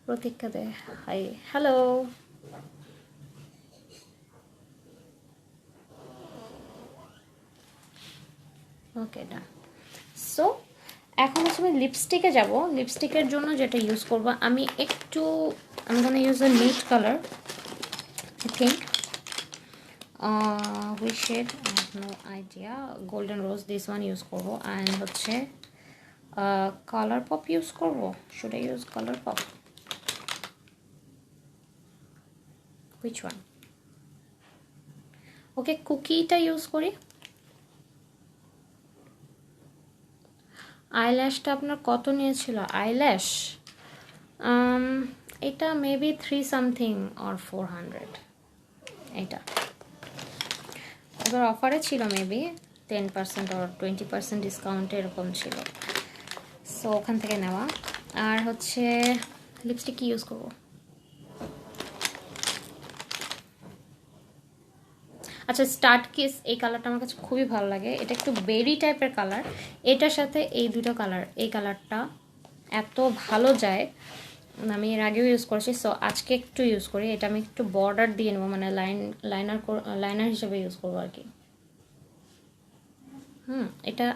প্রতীক্ষা দেয়, হাই হ্যালো। ওকে ডান। সো এখন হচ্ছে আমি লিপস্টিকে যাব। লিপস্টিকের জন্য যেটা ইউজ করব আমি gonna use a neat colour, I think which shade I have no idea, golden rose, this one use করব। and হচ্ছে কালার পপ ইউজ করব, should I use color pop, which one? Okay কুকিটা use করি। আইল্যাশটা আপনার কত নিয়েছিল? Eyelash এটা মেবি 3 সামথিং অর 400, এটা এবার অফারে ছিল, মেবি 10% অর 20% ডিসকাউন্টে এরকম ছিল, সো ওখান থেকে নেওয়া। আর হচ্ছে লিপস্টিক কি ইউজ করবো? আচ্ছা স্টার্ট কিস, এই কালারটা আমার কাছে খুবই ভালো লাগে, এটা একটু বেরি টাইপের কালার, এটার সাথে এই দুটো কালার, এই কালারটা এত ভালো যায়, আমি এর আগেও ইউজ করেছি, সো আজকে একটু ইউজ করি। এটা আমি একটু বর্ডার দিয়ে নেবো, মানে লাইনার হিসেবে ইউজ করবো আর কি। এটা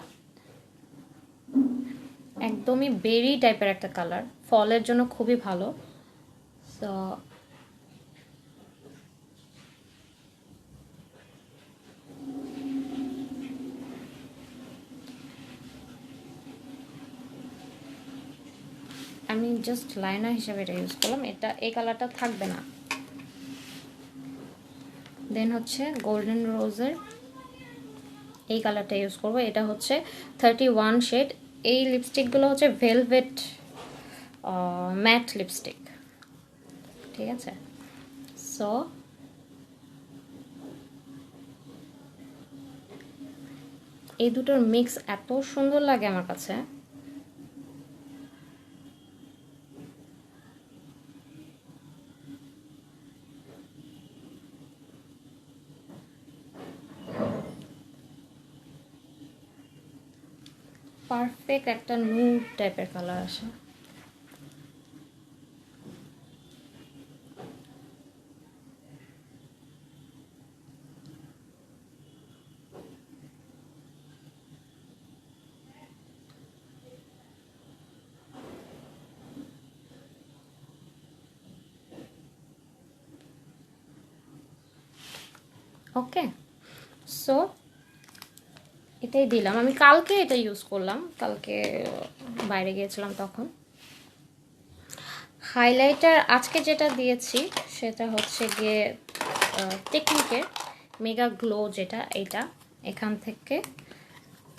একদমই বেরি টাইপের একটা কালার, ফলের জন্য খুবই ভালো। সো আমি জাস্ট লাইনার হিসেবে এটা ইউজ করলাম, এটা এই কালারটা থাকবে না। দেন হচ্ছে গোল্ডেন রোজের এই কালারটা ইউজ করব, এটা হচ্ছে 31 শেড। এই লিপস্টিকগুলো হচ্ছে ভেলভেট ম্যাট লিপস্টিক, ঠিক আছে। সো এই দুটোর মিক্স এত সুন্দর লাগে আমার কাছে। পারফেক্ট একটা নুড টাইপের কালার আসে। ওকে, সো এটাই দিলাম। আমি কালকে এটা ইউজ করলাম, কালকে বাইরে গিয়েছিলাম তখন। হাইলাইটার আজকে যেটা দিয়েছি সেটা হচ্ছে গিয়ে টেকনিকের মেগা গ্লো, যেটা এটা এখান থেকে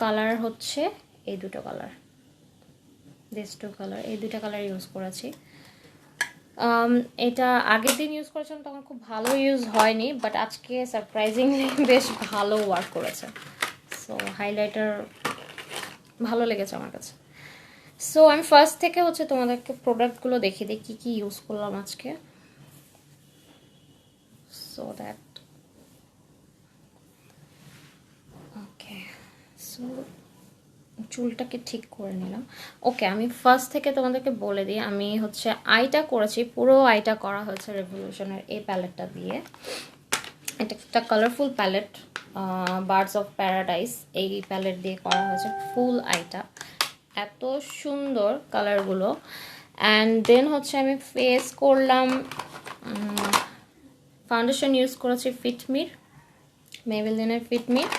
কালার হচ্ছে এই দুটো কালার, দিস টু কালার, এই দুটো কালার ইউজ করেছি। এটা আগের দিন ইউজ করেছিলাম তখন খুব ভালো ইউজ হয়নি, বাট আজকে সারপ্রাইজিংলি বেশ ভালো ওয়ার্ক করেছে। সো হাইলাইটার ভালো লেগেছে আমার কাছে। সো আমি ফার্স্ট থেকে হচ্ছে তোমাদেরকে প্রোডাক্টগুলো দেখিয়ে দিই কী কী ইউজ করলাম আজকে, সো দ্যাট ওকে। সো চুলটাকে ঠিক করে নিলাম। ওকে, আমি ফার্স্ট থেকে তোমাদেরকে বলে দিই, আমি হচ্ছে আইটা করেছি, পুরো আইটা করা হয়েছে রেভলিউশনের এই প্যালেটটা দিয়ে। এটা একটা colourful palette, birds of paradise, এই প্যালেট দিয়ে করা হয়েছে ফুল আইটা, এত সুন্দর কালারগুলো। অ্যান্ড দেন হচ্ছে আমি ফেস করলাম, ফাউন্ডেশন ইউজ করেছি ফিটমির, মেবেলিনের ফিটমির,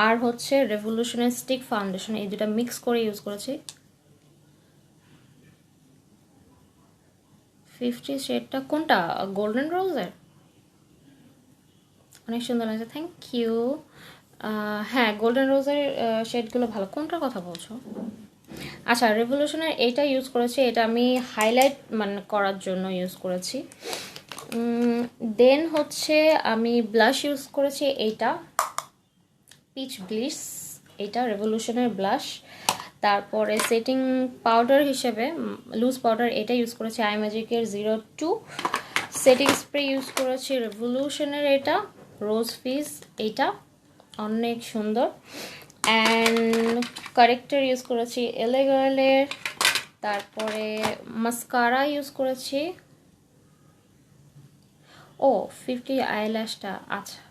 আর হচ্ছে রেভলিউশনের স্টিক ফাউন্ডেশন, এই দুটা মিক্স করে ইউজ করেছি। 50 শেডটা কোনটা? গোল্ডেন রোজের, অনেক সুন্দর লাগছে, থ্যাংক ইউ। হ্যাঁ গোল্ডেন রোজের শেডগুলো ভালো। কোনটার কথা বলছো? আচ্ছা রেভলিউশনের এইটা ইউজ করেছি, এটা আমি হাইলাইট মানে করার জন্য ইউজ করেছি। দেন হচ্ছে আমি ব্লাশ ইউজ করেছি, এইটা পিচ ব্লিস, এইটা রেভলিউশনের ব্লাশ। তারপরে সেটিং পাউডার হিসেবে লুজ পাউডার এটা ইউজ করেছি আই ম্যাজিকের 02। সেটিং স্প্রে ইউজ করেছি রেভলিউশনের এটা রোজ ফিজ, এইটা অনেক সুন্দর। অ্যান্ড কারেক্টার ইউজ করেছি এলএ গার্লের, তারপরে মাস্কারা ইউজ করেছি। ও 50 আইল্যাশটা, আচ্ছা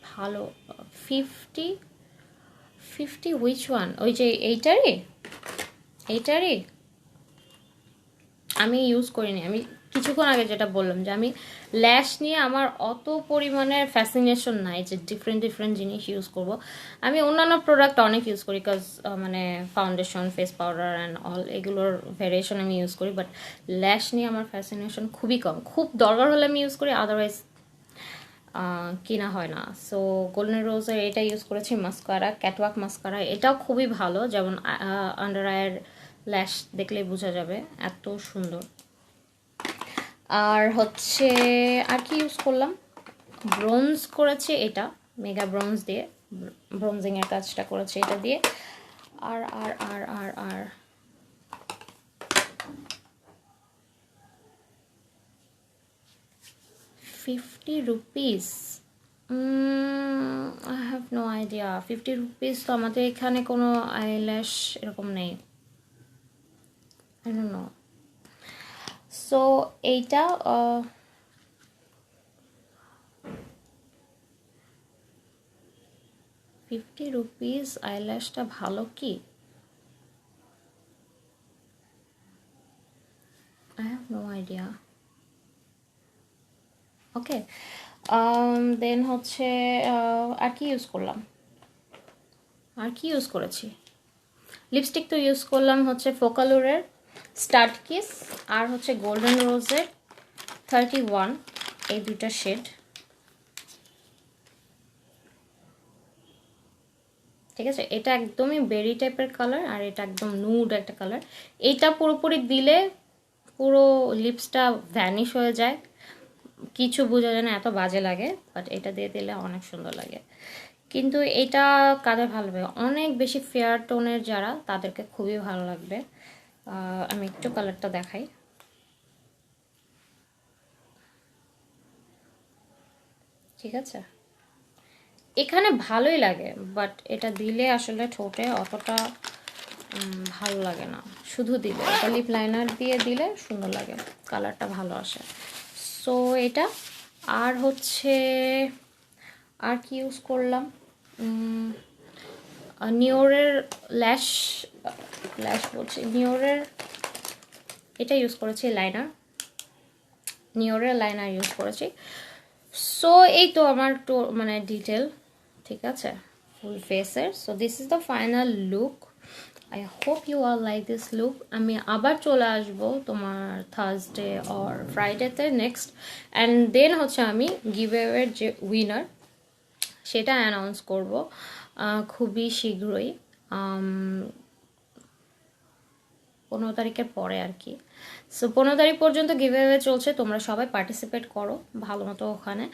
ভালো। 50 হুইচ ওয়ান? ওই যে এইটারই আমি ইউজ করিনি। আমি কিছুক্ষণ আগে যেটা বললাম যে আমি ল্যাশ নিয়ে আমার অত পরিমাণের ফ্যাসিনেশন নাই যে ডিফারেন্ট ডিফারেন্ট জিনিস ইউজ করব। আমি অন্যান্য প্রোডাক্ট অনেক ইউজ করি, বিকজ মানে foundation, face powder and all এগুলোর ভ্যারিয়েশন আমি ইউজ করি, বাট ল্যাশ নিয়ে আমার ফ্যাসিনেশন খুবই কম। খুব দরকার হলে আমি ইউজ করি, আদারওয়াইজ কিনা হয় না। সো গোল্ডেন রোজের এটা ইউজ করেছি মাস্কারা, ক্যাটওয়াক মাস্কারা। এটাও খুবই ভালো, যেমন আন্ডার আয়ের ল্যাশ দেখলেই বোঝা যাবে, এত সুন্দর। আর হচ্ছে আর কি ইউজ করলাম, ব্রোঞ্জ করেছি এটা মেগা ব্রোঞ্জ দিয়ে, ব্রোঞ্জিংয়ের কাজটা করেছি এটা দিয়ে। আর আর আর আর আর 50 rupees, I have no idea. 50 rupees তো আমাদের এখানে কোনো আইল্যাশ এরকম নেই, আই ডোন্ট নো। সো এইটা 50 রুপিস আইল্যাশটা ভালো কি, আই হ্যাভ নো আইডিয়া। ওকে, দেন হচ্ছে আর কি ইউজ করলাম, আর কি ইউজ করেছি, লিপস্টিক তো ইউজ করলাম হচ্ছে ফোকালুরের স্টার্ট কিস, আর হচ্ছে গোল্ডেন রোজের 31, এই দুইটা শেড। ঠিক আছে, এটা একদমই বেরি টাইপের কালার, আর এটা একদম নুড একটা কালার। এইটা পুরোপুরি দিলে পুরো লিপসটা ভ্যানিশ হয়ে যায়, কিছু বোঝা যায় না, এত বাজে লাগে। বাট এটা দিয়ে দিলে অনেক সুন্দর লাগে। কিন্তু এটা কাদের ভালো লাগে, অনেক বেশি ফেয়ার টোনের যারা, তাদেরকে খুবই ভালো লাগবে। আমি একটু কালারটা দেখাই। ঠিক আছে, এখানে ভালোই লাগে, বাট এটা দিলে আসলে ঠোঁটে অতটা ভালো লাগে না। শুধু দিলে, এটা লিপ লাইনার দিয়ে দিলে সুন্দর লাগে, কালারটা ভালো আসে। সো এটা, আর হচ্ছে আর কি ইউজ করলাম, নিওরের ল্যাশ বলছি, নিওরের এটা ইউজ করেছি লাইনার, নিওরের লাইনার ইউজ করেছি। সো এই তো আমার তো মানে ডিটেল, ঠিক আছে, ফুল ফেসের। So this is the final look. I hope you are like this look. আমি আবার চলে আসবো তোমার থার্সডে অর ফ্রাইডেতে নেক্সট, অ্যান্ড দেন হচ্ছে আমি গিভঅ্যাওয়ের যে উইনার সেটা অ্যানাউন্স করব খুবই শীঘ্রই, 15 তারিখের পরে আর কি। সো 15 তারিখ পর্যন্ত গিভঅ্যাওয়ে চলছে, তোমরা সবাই পার্টিসিপেট করো ভালো মতো ওখানে,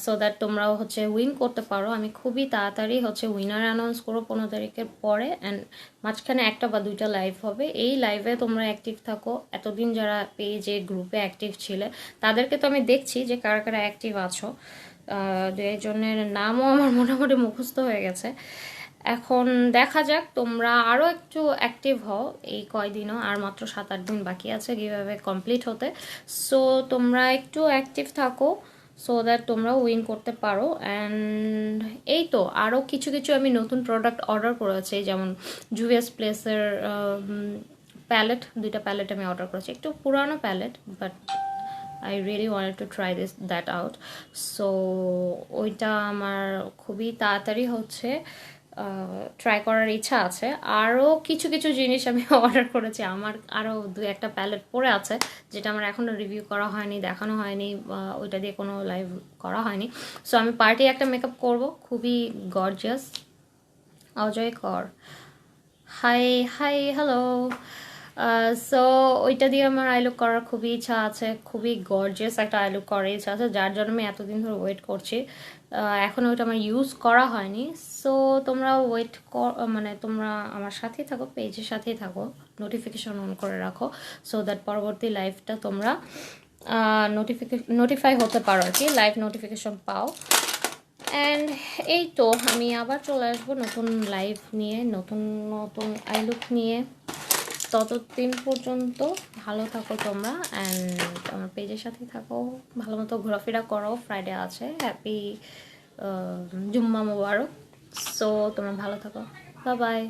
সো দ্যাট তোমরাও হচ্ছে উইন করতে পারো। আমি খুবই তাড়াতাড়ি হচ্ছে উইনার অ্যানাউন্স করবো 15 তারিখের পরে, অ্যান্ড মাঝখানে একটা বা দুইটা লাইভ হবে। এই লাইভে তোমরা অ্যাক্টিভ থাকো, এতদিন যারা পেজে গ্রুপে অ্যাক্টিভ ছিলে তাদেরকে তো আমি দেখছি যে কারা কারা অ্যাক্টিভ আছো, দু একজনের নামও আমার মোটামুটি মুখস্থ হয়ে গেছে। এখন দেখা যাক, তোমরা আরও একটু অ্যাক্টিভ হও, এই কয়দিনও আর মাত্র 7-8 দিন বাকি আছে গিভঅ্যাওয়ে কমপ্লিট হতে। সো তোমরা একটু অ্যাক্টিভ থাকো, সো দ্যাট তোমরা উইন করতে পারো। অ্যান্ড এই তো আরও কিছু কিছু আমি নতুন প্রোডাক্ট অর্ডার করেছি, যেমন জুভিয়াস প্লেসের প্যালেট, 2টা প্যালেট আমি অর্ডার করেছি, একটু পুরানো palette, but I really wanted to try that out. So ওইটা আমার খুবই তাড়াতাড়ি হচ্ছে ট্রাই করার ইচ্ছা আছে। আরও কিছু কিছু জিনিস আমি অর্ডার করেছি, আমার আরও 2-1টা প্যালেট পড়ে আছে যেটা আমার এখনও রিভিউ করা হয়নি, দেখানো হয়নি, ওইটা দিয়ে কোনো লাইভ করা হয়নি। সো আমি পার্টি একটা মেকআপ করব, খুবই গর্জিয়াস। অজয় কর, হাই হাই হ্যালো। সো ওইটা দিয়ে আমার আইলুক করার খুবই ইচ্ছা আছে, খুবই গর্জিয়াস একটা আইলুক করার ইচ্ছা আছে, যার জন্য আমি এতদিন ধরে ওয়েট করছি। এখন ওইটা আমার ইউজ করা হয়নি। সো তোমরা ওয়েট মানে তোমরা আমার সাথেই থাকো, পেজের সাথেই থাকো, নোটিফিকেশন অন করে রাখো, সো দ্যাট পরবর্তী লাইভটা তোমরা নোটিফাই হতে পারো আর কি, লাইভ নোটিফিকেশন পাও। অ্যান্ড এই তো আমি আবার চলে আসবো নতুন লাইভ নিয়ে, নতুন নতুন আই লুক নিয়ে। ততদিন পর্যন্ত ভালো থাকো তোমরা, অ্যান্ড আমার পেজের সাথে থাকো, ভালো মতো ঘোরাফেরা করো। ফ্রাইডে আছে, হ্যাপি জুম্মা মোবারক। সো তোমরা ভালো থাকো, বাই বাই।